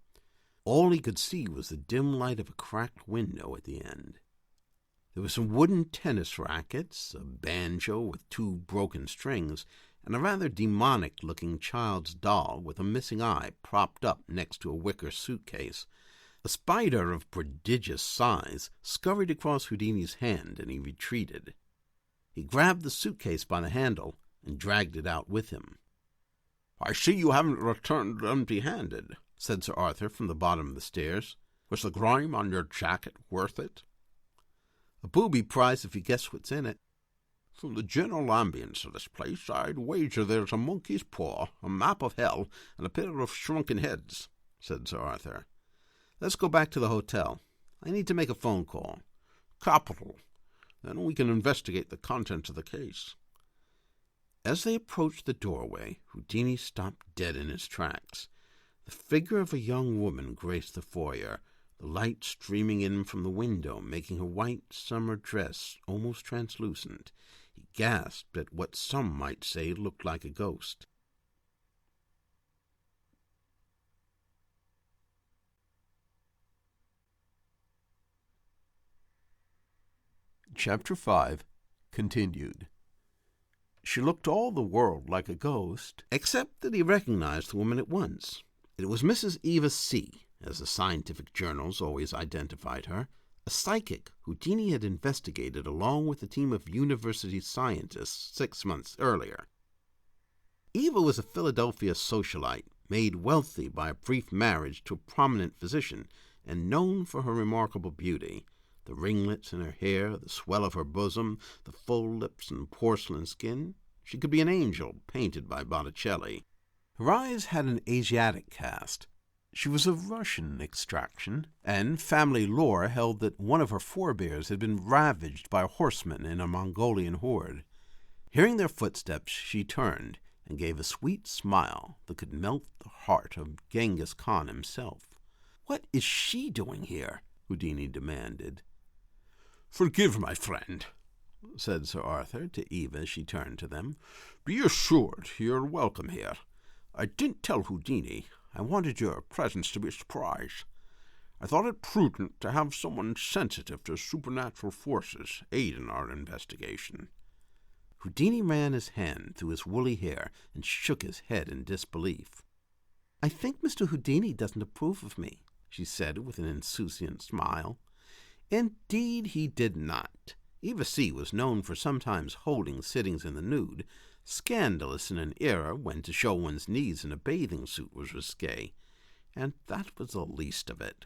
All he could see was the dim light of a cracked window at the end. There were some wooden tennis rackets, a banjo with 2 broken strings, and a rather demonic-looking child's doll with a missing eye propped up next to a wicker suitcase. A spider of prodigious size scurried across Houdini's hand, and he retreated. He grabbed the suitcase by the handle and dragged it out with him. "I see you haven't returned empty-handed," said Sir Arthur from the bottom of the stairs. "Was the grime on your jacket worth it?" "A booby prize if you guess what's in it." "From the general ambience of this place, I'd wager there's a monkey's paw, a map of hell, and a pair of shrunken heads," said Sir Arthur. "Let's go back to the hotel. I need to make a phone call." "Capital. Then we can investigate the contents of the case." As they approached the doorway, Houdini stopped dead in his tracks. The figure of a young woman graced the foyer, the light streaming in from the window, making her white summer dress almost translucent. He gasped at what some might say looked like a ghost. Chapter 5 continued. She looked all the world like a ghost, except that he recognized the woman at once. It was Mrs. Eva C., as the scientific journals always identified her, a psychic Houdini had investigated along with a team of university scientists 6 months earlier. Eva was a Philadelphia socialite, made wealthy by a brief marriage to a prominent physician, and known for her remarkable beauty. The ringlets in her hair, the swell of her bosom, the full lips and porcelain skin. She could be an angel painted by Botticelli. Her eyes had an Asiatic cast. She was of Russian extraction, and family lore held that one of her forebears had been ravaged by horsemen in a Mongolian horde. Hearing their footsteps, she turned and gave a sweet smile that could melt the heart of Genghis Khan himself. "What is she doing here?" Houdini demanded. "Forgive, my friend," said Sir Arthur to Eva as she turned to them. "Be assured you're welcome here. I didn't tell Houdini. I wanted your presence to be a surprise. I thought it prudent to have someone sensitive to supernatural forces aid in our investigation." Houdini ran his hand through his woolly hair and shook his head in disbelief. "I think Mr. Houdini doesn't approve of me," she said with an insouciant smile. Indeed he did not. Eva C. was known for sometimes holding sittings in the nude, scandalous in an era when to show one's knees in a bathing suit was risque, and that was the least of it.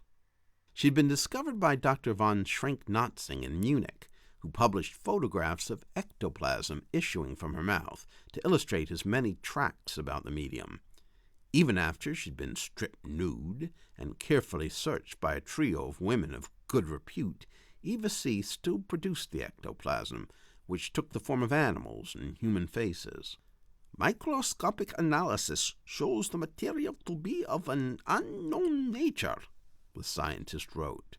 She'd been discovered by Dr. von Schrenk-Notzing in Munich, who published photographs of ectoplasm issuing from her mouth to illustrate his many tracts about the medium. Even after she'd been stripped nude and carefully searched by a trio of women of good repute, Eva C. still produced the ectoplasm, which took the form of animals and human faces. "Microscopic analysis shows the material to be of an unknown nature," the scientist wrote.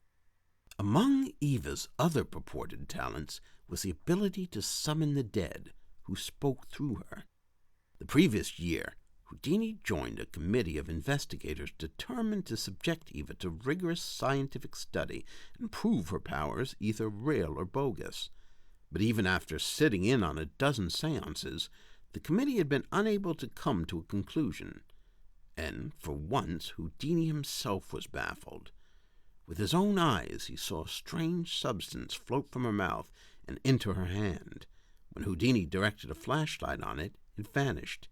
Among Eva's other purported talents was the ability to summon the dead, who spoke through her. The previous year, Houdini joined a committee of investigators determined to subject Eva to rigorous scientific study and prove her powers either real or bogus. But even after sitting in on a dozen seances, the committee had been unable to come to a conclusion. And for once, Houdini himself was baffled. With his own eyes, he saw a strange substance float from her mouth and into her hand. When Houdini directed a flashlight on it, it vanished.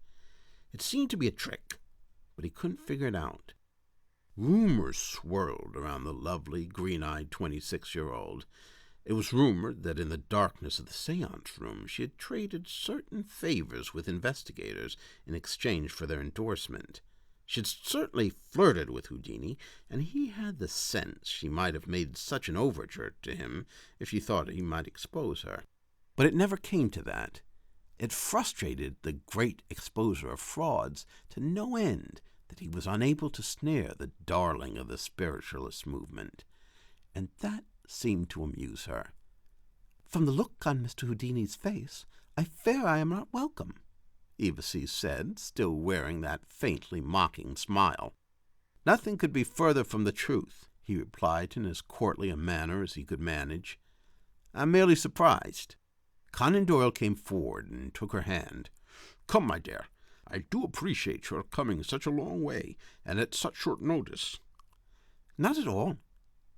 It seemed to be a trick, but he couldn't figure it out. Rumors swirled around the lovely, green-eyed 26-year-old. It was rumored that in the darkness of the seance room she had traded certain favors with investigators in exchange for their endorsement. She had certainly flirted with Houdini, and he had the sense she might have made such an overture to him if she thought he might expose her. But it never came to that. It frustrated the great exposer of frauds to no end that he was unable to snare the darling of the spiritualist movement, and that seemed to amuse her. "From the look on Mr. Houdini's face, I fear I am not welcome," Evasy said, still wearing that faintly mocking smile. "Nothing could be further from the truth," he replied in as courtly a manner as he could manage. "I'm merely surprised." Conan Doyle came forward and took her hand. "Come, my dear, I do appreciate your coming such a long way, and at such short notice." "Not at all.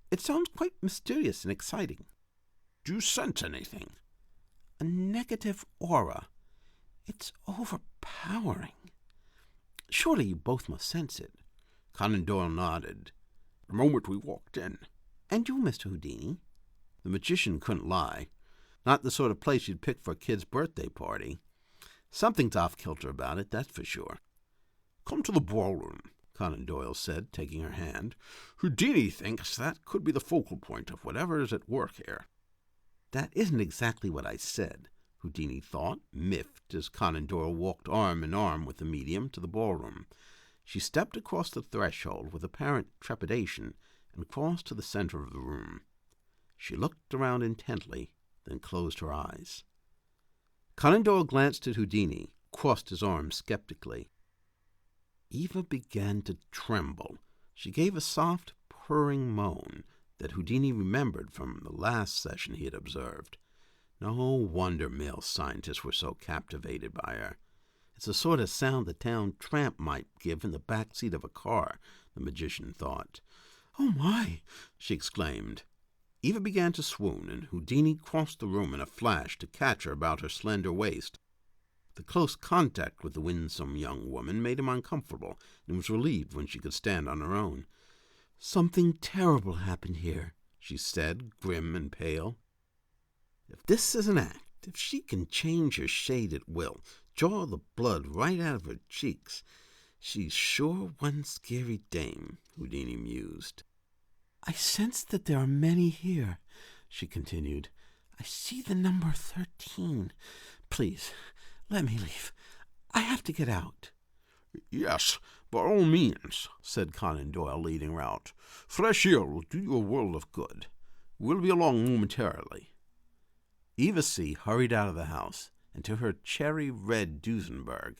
It sounds quite mysterious and exciting." "Do you sense anything?" "A negative aura. It's overpowering. Surely you both must sense it." Conan Doyle nodded. "The moment we walked in." "And you, Mr. Houdini?" The magician couldn't lie. Not the sort of place you'd pick for a kid's birthday party. Something's off-kilter about it, that's for sure. "Come to the ballroom," Conan Doyle said, taking her hand. "Houdini thinks that could be the focal point of whatever is at work here." "That isn't exactly what I said," Houdini thought, miffed as Conan Doyle walked arm in arm with the medium to the ballroom. She stepped across the threshold with apparent trepidation and crossed to the center of the room. She looked around intently, then closed her eyes. Conan Doyle glanced at Houdini, crossed his arms skeptically. Eva began to tremble. She gave a soft, purring moan that Houdini remembered from the last session he had observed. No wonder male scientists were so captivated by her. It's the sort of sound the town tramp might give in the back seat of a car, the magician thought. "Oh, my!" she exclaimed. Eva began to swoon, and Houdini crossed the room in a flash to catch her about her slender waist. The close contact with the winsome young woman made him uncomfortable, and was relieved when she could stand on her own. "Something terrible happened here," she said, grim and pale. "If this is an act, if she can change her shade at will, draw the blood right out of her cheeks, she's sure one scary dame," Houdini mused. "I sense that there are many here," she continued. "I see the number 13. Please, let me leave. I have to get out." "Yes, by all means," said Conan Doyle, leading her out. "Fresh air will do you a world of good. We'll be along momentarily." Evasy hurried out of the house and to her cherry-red Duesenberg.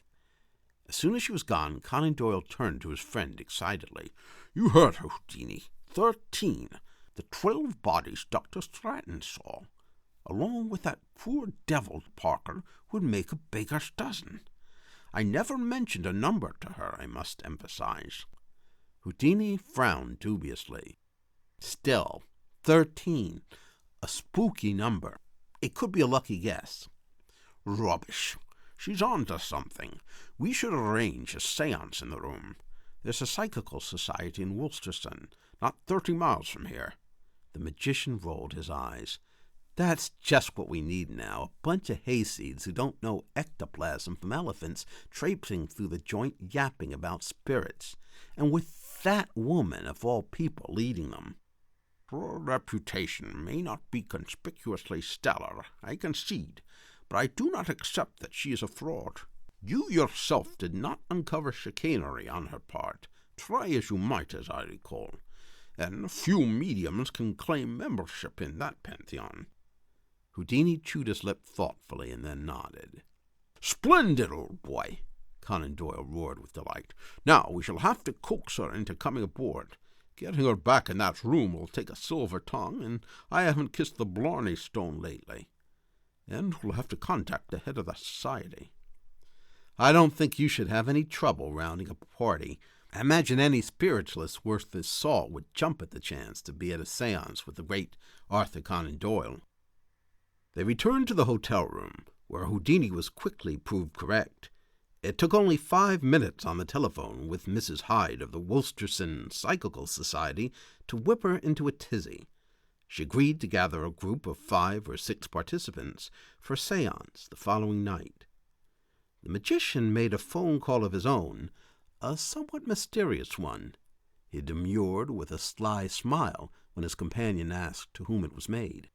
As soon as she was gone, Conan Doyle turned to his friend excitedly. "You heard her, Houdini. 13. The 12 bodies Dr. Stratton saw, along with that poor devil Parker, would make a baker's dozen. I never mentioned a number to her, I must emphasize." Houdini frowned dubiously. Still, 13. A spooky number. It could be a lucky guess. "Rubbish. She's on to something. We should arrange a seance in the room. There's a psychical society in Worcester, not 30 miles from here." The magician rolled his eyes. "That's just what we need now, a bunch of hayseeds who don't know ectoplasm from elephants traipsing through the joint yapping about spirits, and with that woman, of all people, leading them." "Her reputation may not be conspicuously stellar, I concede, but I do not accept that she is a fraud. You yourself did not uncover chicanery on her part, try as you might, as I recall, and few mediums can claim membership in that pantheon." Houdini chewed his lip thoughtfully and then nodded. "Splendid, old boy!" Conan Doyle roared with delight. "Now we shall have to coax her into coming aboard. Getting her back in that room will take a silver tongue, and I haven't kissed the Blarney Stone lately. And we'll have to contact the head of the society." "I don't think you should have any trouble rounding up a party. I imagine any spiritualist worth his salt would jump at the chance to be at a seance with the great Arthur Conan Doyle." They returned to the hotel room, where Houdini was quickly proved correct. It took only 5 minutes on the telephone with Mrs. Hyde of the Wolsterson Psychical Society to whip her into a tizzy. She agreed to gather a group of 5 or 6 participants for a séance the following night. The magician made a phone call of his own, a somewhat mysterious one. He demurred with a sly smile when his companion asked to whom it was made.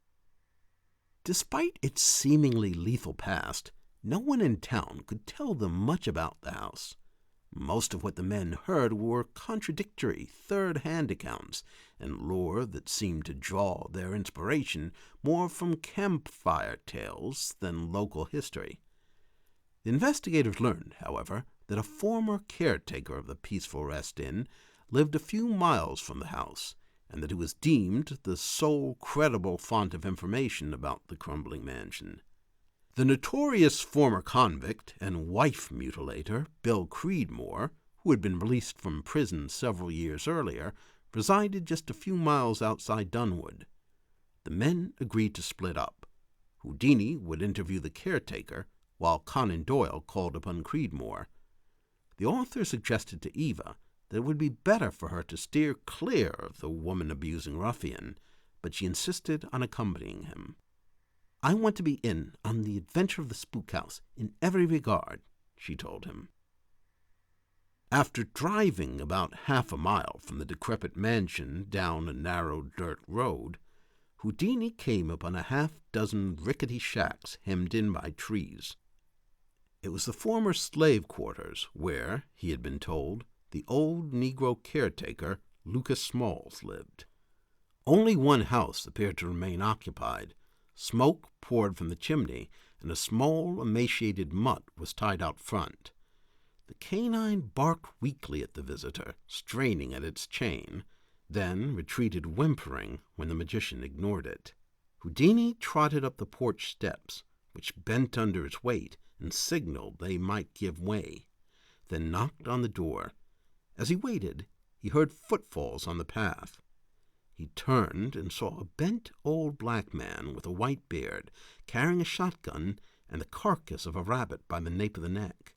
Despite its seemingly lethal past, no one in town could tell them much about the house. Most of what the men heard were contradictory third-hand accounts and lore that seemed to draw their inspiration more from campfire tales than local history. The investigators learned, however, that a former caretaker of the Peaceful Rest Inn lived a few miles from the house, and that it was deemed the sole credible font of information about the crumbling mansion. The notorious former convict and wife mutilator, Bill Creedmoor, who had been released from prison several years earlier, resided just a few miles outside Dunwood. The men agreed to split up. Houdini would interview the caretaker, while Conan Doyle called upon Creedmoor. The author suggested to Eva that it would be better for her to steer clear of the woman-abusing ruffian, but she insisted on accompanying him. "I want to be in on the adventure of the Spook House in every regard," she told him. After driving about half a mile from the decrepit mansion down a narrow dirt road, Houdini came upon a half-dozen rickety shacks hemmed in by trees. It was the former slave quarters where, he had been told, the old Negro caretaker, Lucas Smalls, lived. Only one house appeared to remain occupied. Smoke poured from the chimney, and a small, emaciated mutt was tied out front. The canine barked weakly at the visitor, straining at its chain, then retreated whimpering when the magician ignored it. Houdini trotted up the porch steps, which bent under its weight and signaled they might give way, then knocked on the door. As he waited, he heard footfalls on the path. He turned and saw a bent old black man with a white beard, carrying a shotgun and the carcass of a rabbit by the nape of the neck.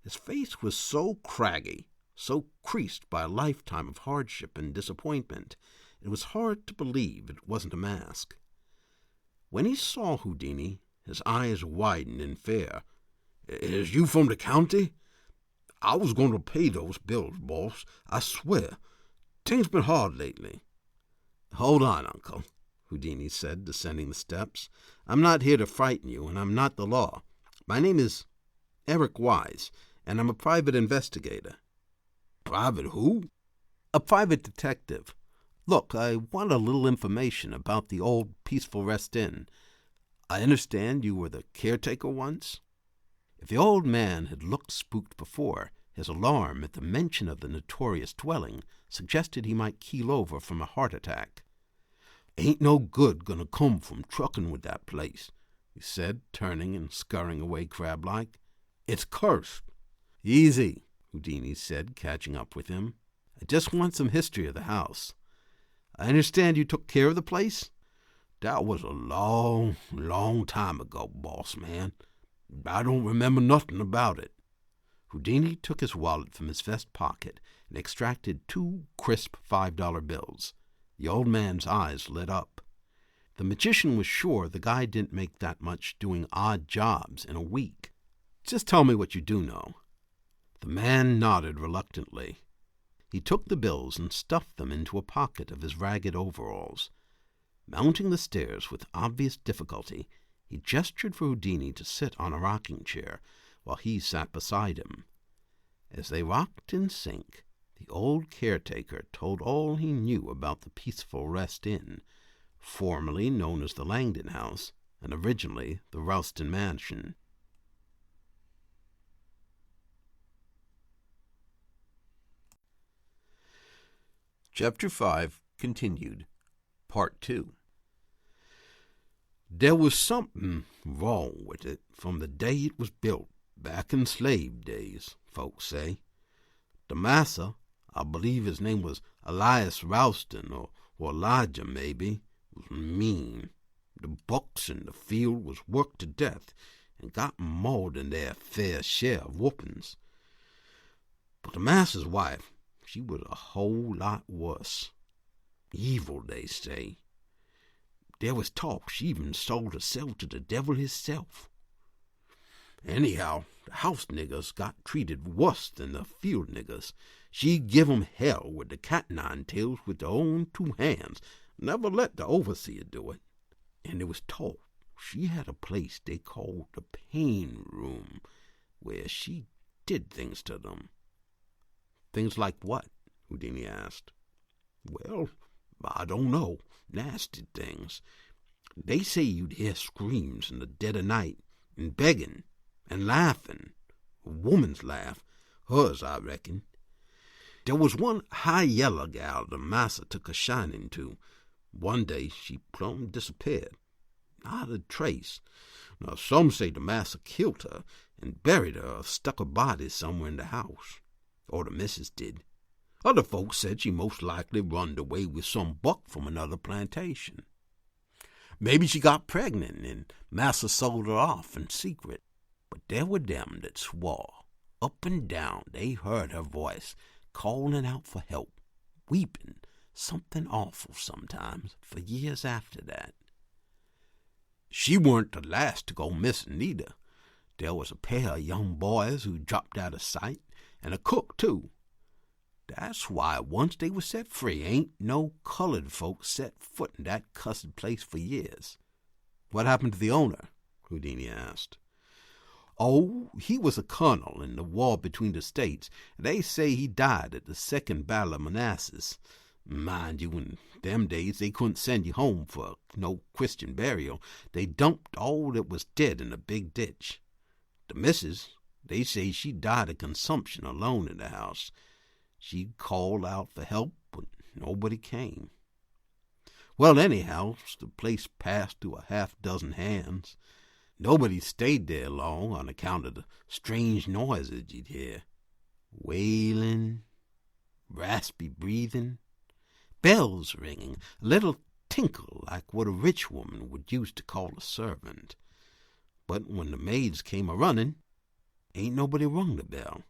His face was so craggy, so creased by a lifetime of hardship and disappointment, it was hard to believe it wasn't a mask. When he saw Houdini, his eyes widened in fear. "Is you from the county? I was going to pay those bills, boss. I swear. Things been hard lately." "Hold on, Uncle," Houdini said, descending the steps. "I'm not here to frighten you, and I'm not the law. My name is Eric Wise, and I'm a private investigator." "Private who?" "A private detective. Look, I want a little information about the old Peaceful Rest Inn. I understand you were the caretaker once?" If the old man had looked spooked before, his alarm at the mention of the notorious dwelling suggested he might keel over from a heart attack. "Ain't no good gonna come from trucking with that place," he said, turning and scurrying away crab-like. "It's cursed." "Easy," Houdini said, catching up with him. "I just want some history of the house. I understand you took care of the place?" "That was a long, long time ago, boss man. I don't remember nothing about it." Houdini took his wallet from his vest pocket and extracted 2 crisp $5 bills. The old man's eyes lit up. The magician was sure the guy didn't make that much doing odd jobs in a week. "Just tell me what you do know." The man nodded reluctantly. He took the bills and stuffed them into a pocket of his ragged overalls. Mounting the stairs with obvious difficulty, he gestured for Houdini to sit on a rocking chair while he sat beside him. As they rocked in sync, the old caretaker told all he knew about the Peaceful Rest Inn, formerly known as the Langdon House and originally the Ralston Mansion. Chapter 5 continued, Part 2. "There was something wrong with it from the day it was built, back in slave days, folks say. The massa, I believe his name was Elias Ralston, or Elijah maybe, was mean. The bucks in the field was worked to death, and got more than their fair share of whoopings. But the master's wife, she was a whole lot worse. Evil, they say. There was talk she even sold herself to the devil himself. Anyhow, the house niggers got treated worse than the field niggers. She give 'em hell with the cat-nine-tails with her own two hands, never let the overseer do it. And it was talk she had a place they called the pain room, where she did things to them. Things like what? Houdini asked. Well, I don't know. Nasty things. They say you'd hear screams in the dead of night, and begging, and laughing. A woman's laugh. Hers, I reckon. There was one high yellow gal the master took a shining to. One day she plumb disappeared. Not a trace. Now, some say the master killed her and buried her or stuck her body somewhere in the house. Or the missus did. Other folks said she most likely runned away with some buck from another plantation. Maybe she got pregnant and master sold her off in secret. But there were them that swore, up and down, they heard her voice, calling out for help, weeping, something awful sometimes, for years after that. She weren't the last to go missing neither. There was a pair of young boys who dropped out of sight, and a cook, too. That's why once they were set free, ain't no colored folks set foot in that cussed place for years. What happened to the owner? Houdini asked. Oh, he was a colonel in the war between the states. They say he died at the Second Battle of Manassas. Mind you, in them days they couldn't send you home for no Christian burial. They dumped all that was dead in a big ditch. The missus, they say she died of consumption alone in the house. She called out for help, but nobody came. Well, anyhow, the place passed through a half-dozen hands. Nobody stayed there long on account of the strange noises you'd hear. Wailing, raspy breathing, bells ringing, a little tinkle like what a rich woman would use to call a servant. But when the maids came a-running, ain't nobody rung the bell.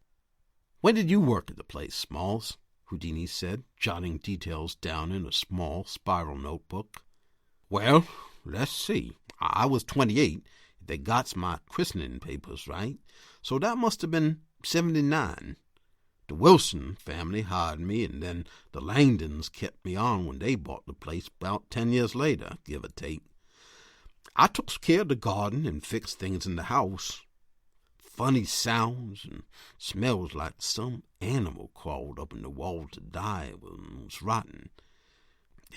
When did you work at the place, Smalls? Houdini said, jotting details down in a small spiral notebook. Well, let's see. I was 28. They got my christening papers right, so that must have been 79. The Wilson family hired me, and then the Langdons kept me on when they bought the place about 10 years later, give or take. I took care of the garden and fixed things in the house. Funny sounds and smells like some animal crawled up in the wall to die when it was rotten.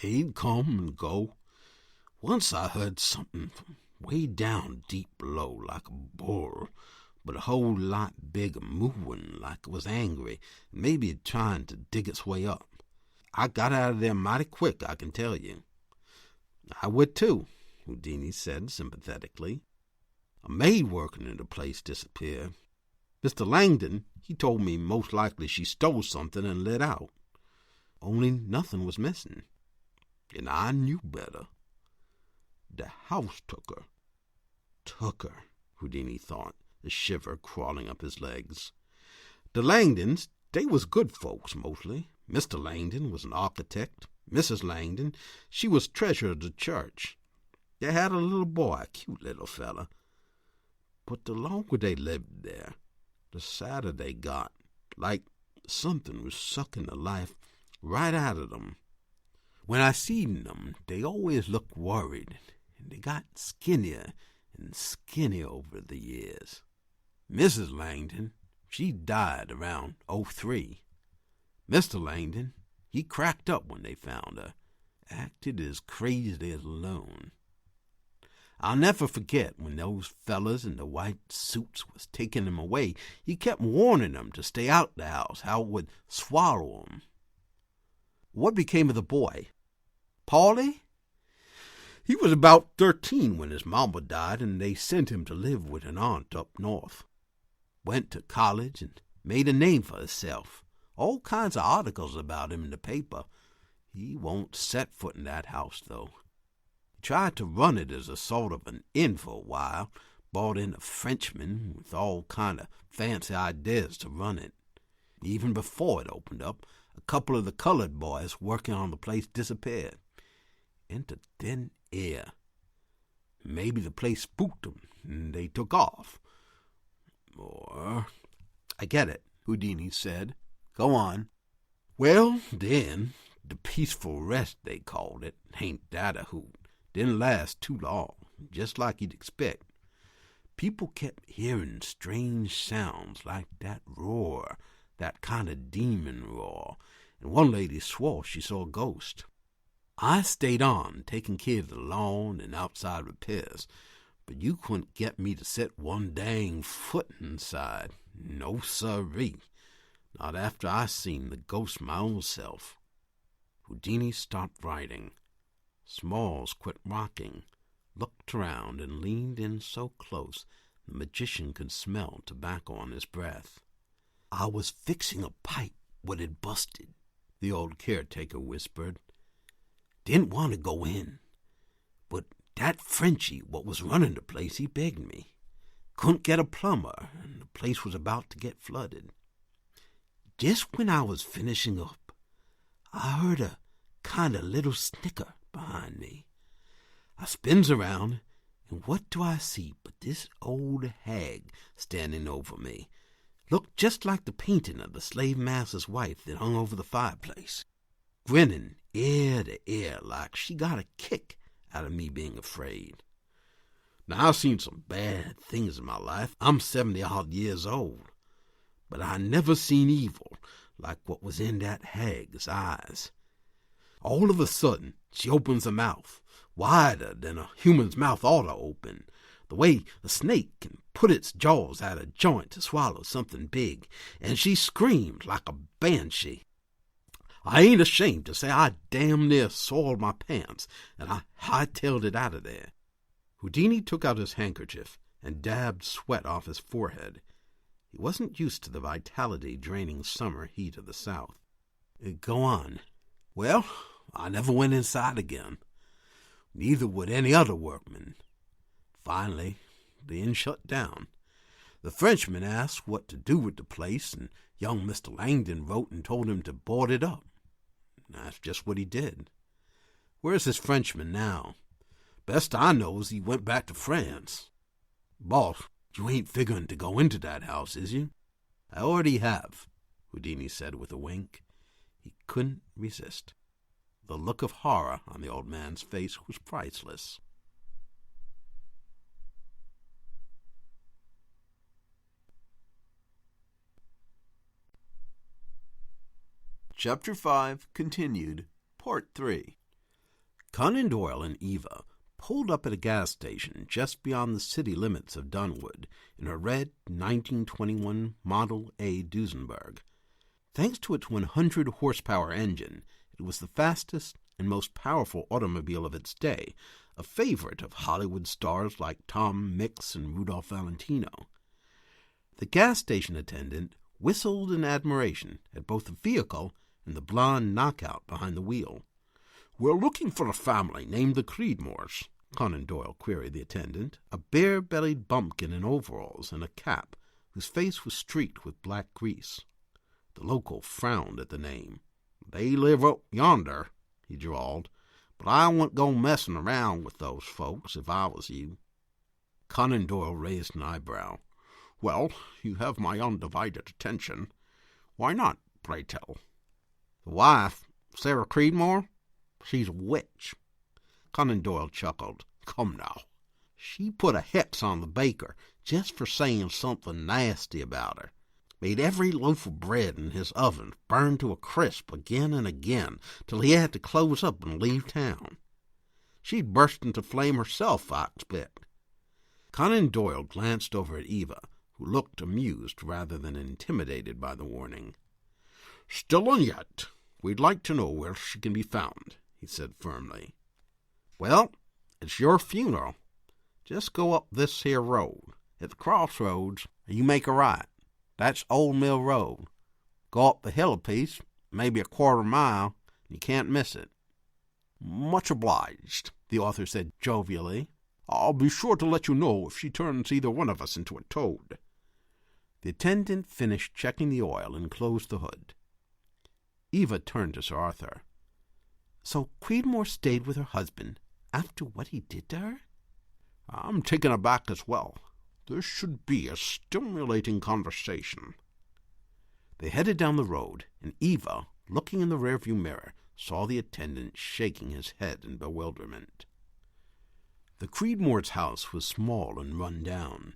They'd come and go. Once I heard something from way down deep below, like a bull, but a whole lot bigger, moving like it was angry, maybe trying to dig its way up. I got out of there mighty quick, I can tell you. I would too, Houdini said sympathetically. A maid working in the place disappeared. Mr. Langdon, he told me most likely she stole something and lit out. Only nothing was missing. And I knew better. The house took her. Took her, Houdini thought, a shiver crawling up his legs. The Langdons, they was good folks mostly. Mr. Langdon was an architect. Mrs. Langdon, she was treasurer of the church. They had a little boy, a cute little fella. But the longer they lived there, the sadder they got, like something was sucking the life right out of them. When I seen them, they always looked worried, and they got skinnier and skinnier over the years. Mrs. Langdon, she died around '03. Mr. Langdon, he cracked up when they found her, acted as crazy as a loon. I'll never forget when those fellas in the white suits was taking him away. He kept warning them to stay out the house, how it would swallow them. What became of the boy? Paulie? He was about 13 when his mama died, and they sent him to live with an aunt up north. Went to college and made a name for himself. All kinds of articles about him in the paper. He won't set foot in that house, though. Tried to run it as a sort of an inn for a while, brought in a Frenchman with all kind of fancy ideas to run it. Even before it opened up, a couple of the colored boys working on the place disappeared into thin air. Maybe the place spooked them and they took off. Or... I get it, Houdini said. Go on. Well, then, the peaceful rest, they called it, ain't that a hoot. Didn't last too long, just like you'd expect. People kept hearing strange sounds like that roar, that kind of demon roar, and one lady swore she saw a ghost. I stayed on, taking care of the lawn and outside repairs, but you couldn't get me to set one dang foot inside. No sirree. Not after I seen the ghost my own self. Houdini stopped writing. Smalls quit rocking, looked around, and leaned in so close the magician could smell tobacco on his breath. I was fixing a pipe when it busted, the old caretaker whispered. Didn't want to go in, but that Frenchie what was running the place, he begged me. Couldn't get a plumber, and the place was about to get flooded. Just when I was finishing up, I heard a kind of little snicker behind me. I spins around, and what do I see but this old hag standing over me. Looked just like the painting of the slave master's wife that hung over the fireplace, grinning ear to ear like she got a kick out of me being afraid. Now, I've seen some bad things in my life. I'm 70-odd years old. But I never seen evil like what was in that hag's eyes. All of a sudden, she opens her mouth, wider than a human's mouth ought to open, the way a snake can put its jaws out of joint to swallow something big, and she screamed like a banshee. I ain't ashamed to say I damn near soiled my pants, and I hightailed it out of there. Houdini took out his handkerchief and dabbed sweat off his forehead. He wasn't used to the vitality-draining summer heat of the South. Go on. Well, I never went inside again. Neither would any other workman. Finally, the inn shut down. The Frenchman asked what to do with the place, and young Mr. Langdon wrote and told him to board it up. That's just what he did. Where's this Frenchman now? Best I knows he went back to France. Boss, you ain't figuring to go into that house, is you? I already have, Houdini said with a wink. He couldn't resist. The look of horror on the old man's face was priceless. Chapter 5 Continued, Part 3. Conan Doyle and Eva pulled up at a gas station just beyond the city limits of Dunwood in a red 1921 Model A Duesenberg. Thanks to its 100-horsepower engine, it was the fastest and most powerful automobile of its day, a favorite of Hollywood stars like Tom Mix and Rudolph Valentino. The gas station attendant whistled in admiration at both the vehicle and the blonde knockout behind the wheel. "We're looking for a family named the Creedmores," Conan Doyle queried the attendant, a bare-bellied bumpkin in overalls and a cap whose face was streaked with black grease. The local frowned at the name. "They live up yonder," he drawled, "but I wouldn't go messing around with those folks if I was you." Conan Doyle raised an eyebrow. "Well, you have my undivided attention. Why not, pray tell?" "The wife, Sarah Creedmore? She's a witch." Conan Doyle chuckled. "Come now. She put a hex on the baker just for saying something nasty about her. Made every loaf of bread in his oven burn to a crisp again and again till he had to close up and leave town. She'd burst into flame herself, I expect." Conan Doyle glanced over at Eva, who looked amused rather than intimidated by the warning. "Still and yet, we'd like to know where she can be found," he said firmly. "Well, it's your funeral. Just go up this here road. At the crossroads, you make a right. That's Old Mill Road. Go up the hill a piece, maybe a quarter-mile, and you can't miss it." "Much obliged," the author said jovially. I'll be sure to let you know if she turns either one of us into a toad." The attendant finished checking the oil and closed the hood. Eva turned to Sir Arthur. "So Creedmoor stayed with her husband after what he did to her?" "I'm taken aback as well. This should be a stimulating conversation." They headed down the road, and Eva, looking in the rearview mirror, saw the attendant shaking his head in bewilderment. The Creedmoors' house was small and run down.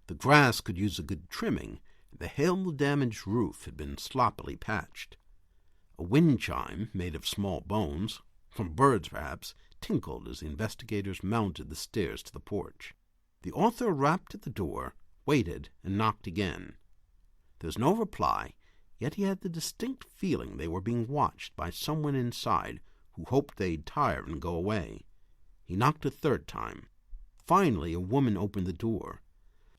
The grass could use a good trimming, and the hail-damaged roof had been sloppily patched. A wind chime, made of small bones, from birds perhaps, tinkled as the investigators mounted the stairs to the porch. The author rapped at the door, waited, and knocked again. There was no reply, yet he had the distinct feeling they were being watched by someone inside who hoped they'd tire and go away. He knocked a third time. Finally, a woman opened the door.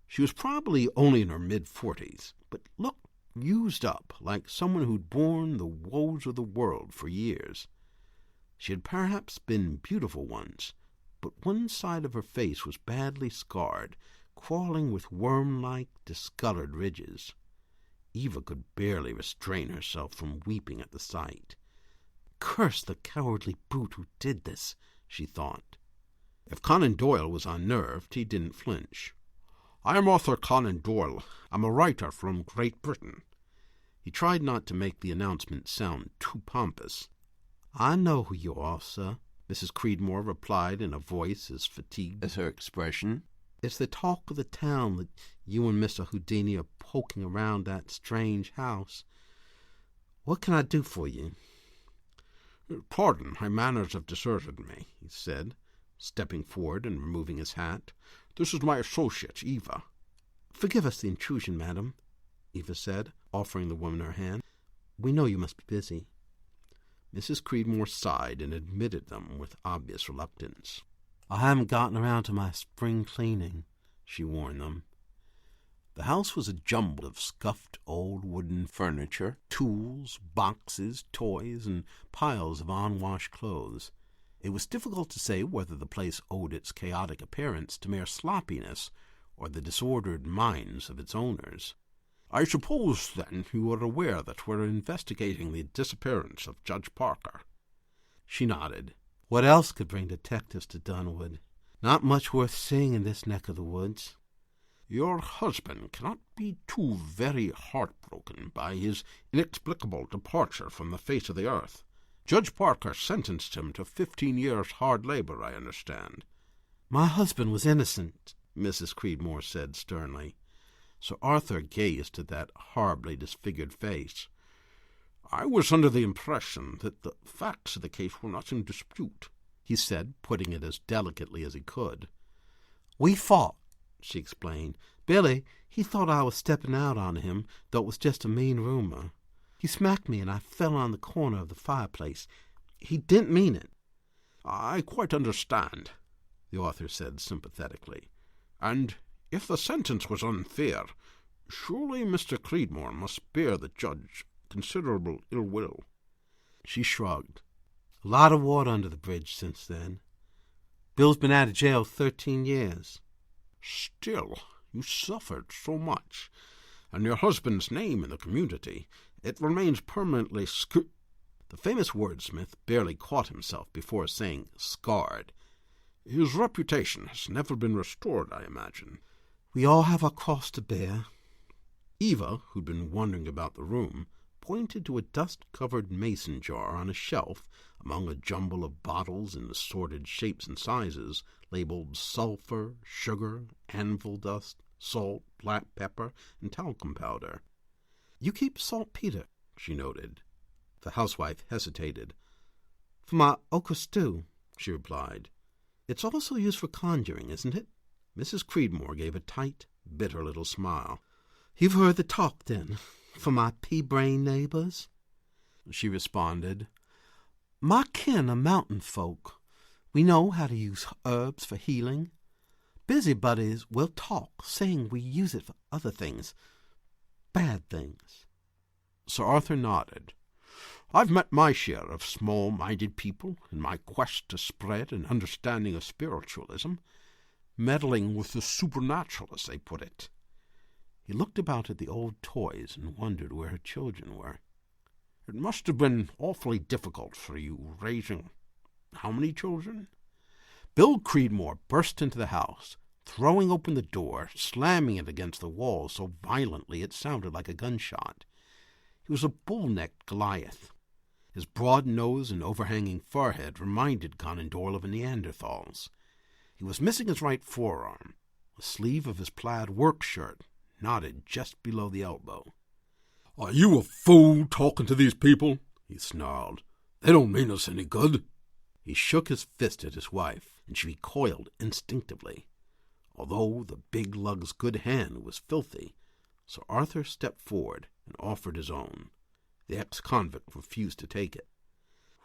She was probably only in her mid-40s, but looked used up, like someone who'd borne the woes of the world for years. She had perhaps been beautiful once, but one side of her face was badly scarred, crawling with worm-like, discolored ridges. Eva could barely restrain herself from weeping at the sight. "Curse the cowardly brute who did this," she thought. If Conan Doyle was unnerved, he didn't flinch. "I'm Author Conan Doyle. I'm a writer from Great Britain." He tried not to make the announcement sound too pompous. "I know who you are, sir," Mrs. Creedmoor replied in a voice as fatigued as her expression. "It's the talk of the town that you and Mr. Houdini are poking around that strange house. What can I do for you?" "Pardon, my manners have deserted me," he said, stepping forward and removing his hat. "This is my associate, Eva." "Forgive us the intrusion, madam," Eva said, offering the woman her hand. "We know you must be busy." Mrs. Creedmoor sighed and admitted them with obvious reluctance. "I haven't gotten around to my spring cleaning," she warned them. The house was a jumble of scuffed old wooden furniture, tools, boxes, toys, and piles of unwashed clothes. It was difficult to say whether the place owed its chaotic appearance to mere sloppiness or the disordered minds of its owners. "I suppose, then, you are aware that we're investigating the disappearance of Judge Parker?" She nodded. "What else could bring detectives to Dunwood? Not much worth seeing in this neck of the woods." "Your husband cannot be too very heartbroken by his inexplicable departure from the face of the earth. Judge Parker sentenced him to 15 years hard labor, I understand." "My husband was innocent," Mrs. Creedmoor said sternly. Sir Arthur gazed at that horribly disfigured face. "I was under the impression that the facts of the case were not in dispute," he said, putting it as delicately as he could. "We fought," she explained. "Billy, he thought I was stepping out on him, though it was just a mean rumor. He smacked me and I fell on the corner of the fireplace. He didn't mean it." "I quite understand," the author said sympathetically. "And if the sentence was unfair, surely Mr. Creedmoor must bear the judge considerable ill will." She shrugged. "A lot of water under the bridge since then. Bill's been out of jail 13 years. "Still, you suffered so much, and your husband's name in the community, it remains permanently The famous wordsmith barely caught himself before saying scarred. "His reputation has never been restored, I imagine." "We all have our cross to bear." Eva, who'd been wandering about the room, pointed to a dust-covered mason jar on a shelf among a jumble of bottles in assorted shapes and sizes, labeled sulphur, sugar, anvil dust, salt, black pepper, and talcum powder. "You keep saltpeter," she noted. The housewife hesitated. "For my okra stew," she replied. "It's also used for conjuring, isn't it?" Mrs. Creedmoor gave a tight, bitter little smile. "You've heard the talk, then, for my pea-brain neighbors?" She responded. "My kin are mountain folk. We know how to use herbs for healing. Busybodies will talk, saying we use it for other things. Bad things." Sir Arthur nodded. "I've met my share of small-minded people in my quest to spread an understanding of spiritualism, meddling with the supernatural, as they put it. He looked about at the old toys and wondered where her children were. It must have been awfully difficult for you raising how many children? Bill Creedmoor burst into the house, throwing open the door, slamming it against the wall so violently it sounded like a gunshot. He was a bull-necked Goliath. His broad nose and overhanging forehead reminded Conan Doyle of a Neanderthal's. He was missing his right forearm. The sleeve of his plaid work shirt knotted just below the elbow. "Are you a fool talking to these people?" he snarled. "They don't mean us any good." He shook his fist at his wife, and she recoiled instinctively. Although the big lug's good hand was filthy, Sir Arthur stepped forward and offered his own. The ex-convict refused to take it.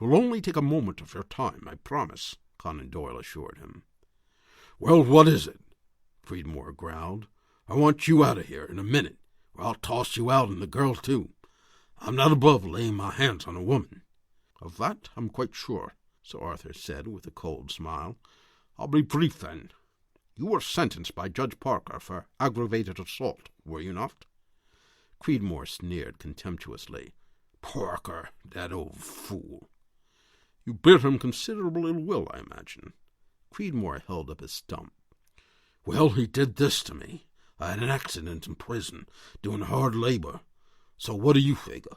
"We'll only take a moment of your time, I promise," Conan Doyle assured him. "Well, what is it?" Creedmoor growled. "I want you out of here in a minute, or I'll toss you out and the girl too. I'm not above laying my hands on a woman." "Of that I'm quite sure," Sir Arthur said with a cold smile. "I'll be brief then. You were sentenced by Judge Parker for aggravated assault, were you not?" Creedmoor sneered contemptuously. "Parker, that old fool." "You bear him considerable ill will, I imagine." Creedmoor held up his stump. "Well, he did this to me. I had an accident in prison, doing hard labor. So what do you figure?"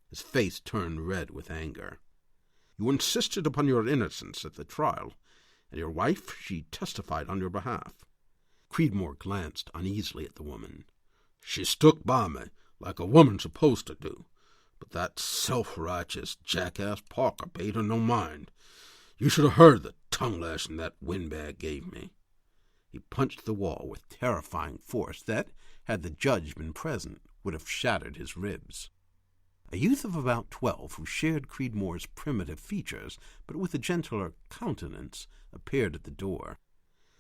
His face turned red with anger. "You insisted upon your innocence at the trial, and your wife, she testified on your behalf." Creedmoor glanced uneasily at the woman. "She stuck by me, like a woman's supposed to do, but that self-righteous jackass Parker paid her no mind. You should have heard the tongue-lashing that windbag gave me." He punched the wall with terrifying force that, had the judge been present, would have shattered his ribs. A youth of about 12, who shared Creedmoor's primitive features, but with a gentler countenance, appeared at the door.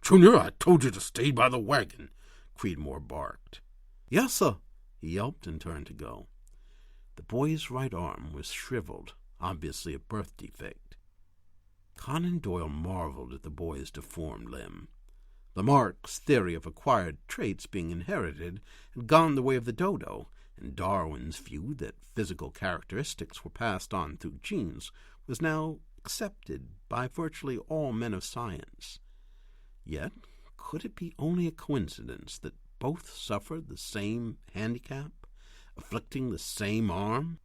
"Junior, I told you to stay by the wagon," Creedmoor barked. "Yes, sir," he yelped and turned to go. The boy's right arm was shriveled, obviously a birth defect. Conan Doyle marveled at the boy's deformed limb. Lamarck's theory of acquired traits being inherited had gone the way of the dodo, and Darwin's view that physical characteristics were passed on through genes was now accepted by virtually all men of science. Yet, could it be only a coincidence that both suffered the same handicap, afflicting the same arm?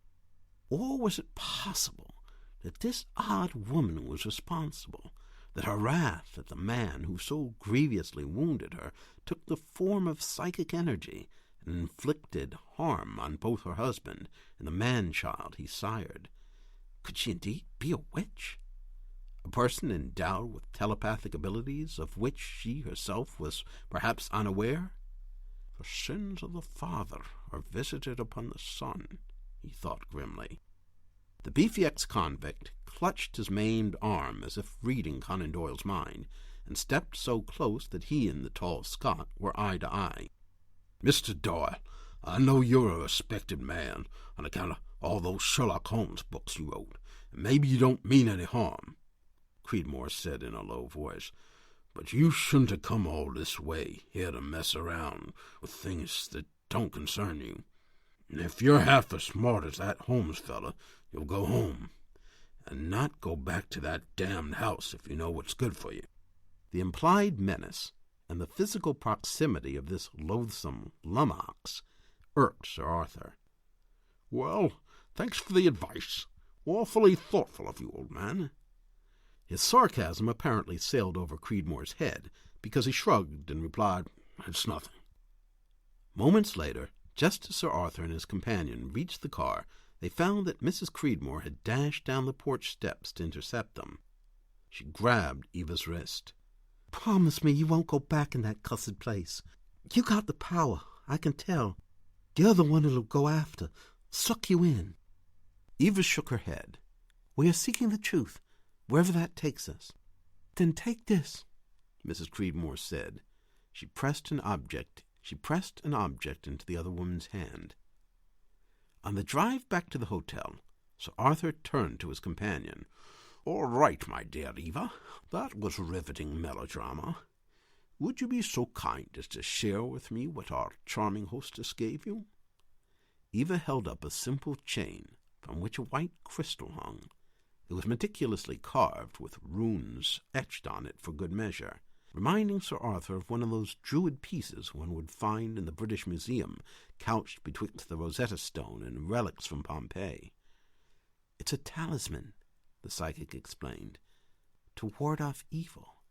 Or was it possible that this odd woman was responsible, that her wrath at the man who so grievously wounded her took the form of psychic energy and inflicted harm on both her husband and the man-child he sired? Could she indeed be a witch? A person endowed with telepathic abilities of which she herself was perhaps unaware? "The sins of the father are visited upon the son," he thought grimly. The beefy ex-convict clutched his maimed arm as if reading Conan Doyle's mind, and stepped so close that he and the tall Scot were eye to eye. "Mr. Doyle, I know you're a respected man on account of all those Sherlock Holmes books you wrote, and maybe you don't mean any harm," Creedmoor said in a low voice, "but you shouldn't have come all this way here to mess around with things that don't concern you. And if you're half as smart as that Holmes fella, you'll go home, and not go back to that damned house if you know what's good for you." The implied menace and the physical proximity of this loathsome lummox irked Sir Arthur. "Well, thanks for the advice. Awfully thoughtful of you, old man." His sarcasm apparently sailed over Creedmoor's head, because he shrugged and replied, "It's nothing." Moments later, just as Sir Arthur and his companion reached the car, they found that Mrs. Creedmoor had dashed down the porch steps to intercept them. She grabbed Eva's wrist. "Promise me you won't go back in that cussed place. You got the power, I can tell. The other one it'll go after, suck you in." Eva shook her head. "We are seeking the truth, wherever that takes us." "Then take this," Mrs. Creedmoor said. She pressed an object into the other woman's hand. On the drive back to the hotel, Sir Arthur turned to his companion. "All right, my dear Eva, that was riveting melodrama. Would you be so kind as to share with me what our charming hostess gave you?" Eva held up a simple chain from which a white crystal hung. It was meticulously carved with runes etched on it for good measure, reminding Sir Arthur of one of those Druid pieces one would find in the British Museum, couched betwixt the Rosetta Stone and relics from Pompeii. "It's a talisman," the psychic explained, "to ward off evil."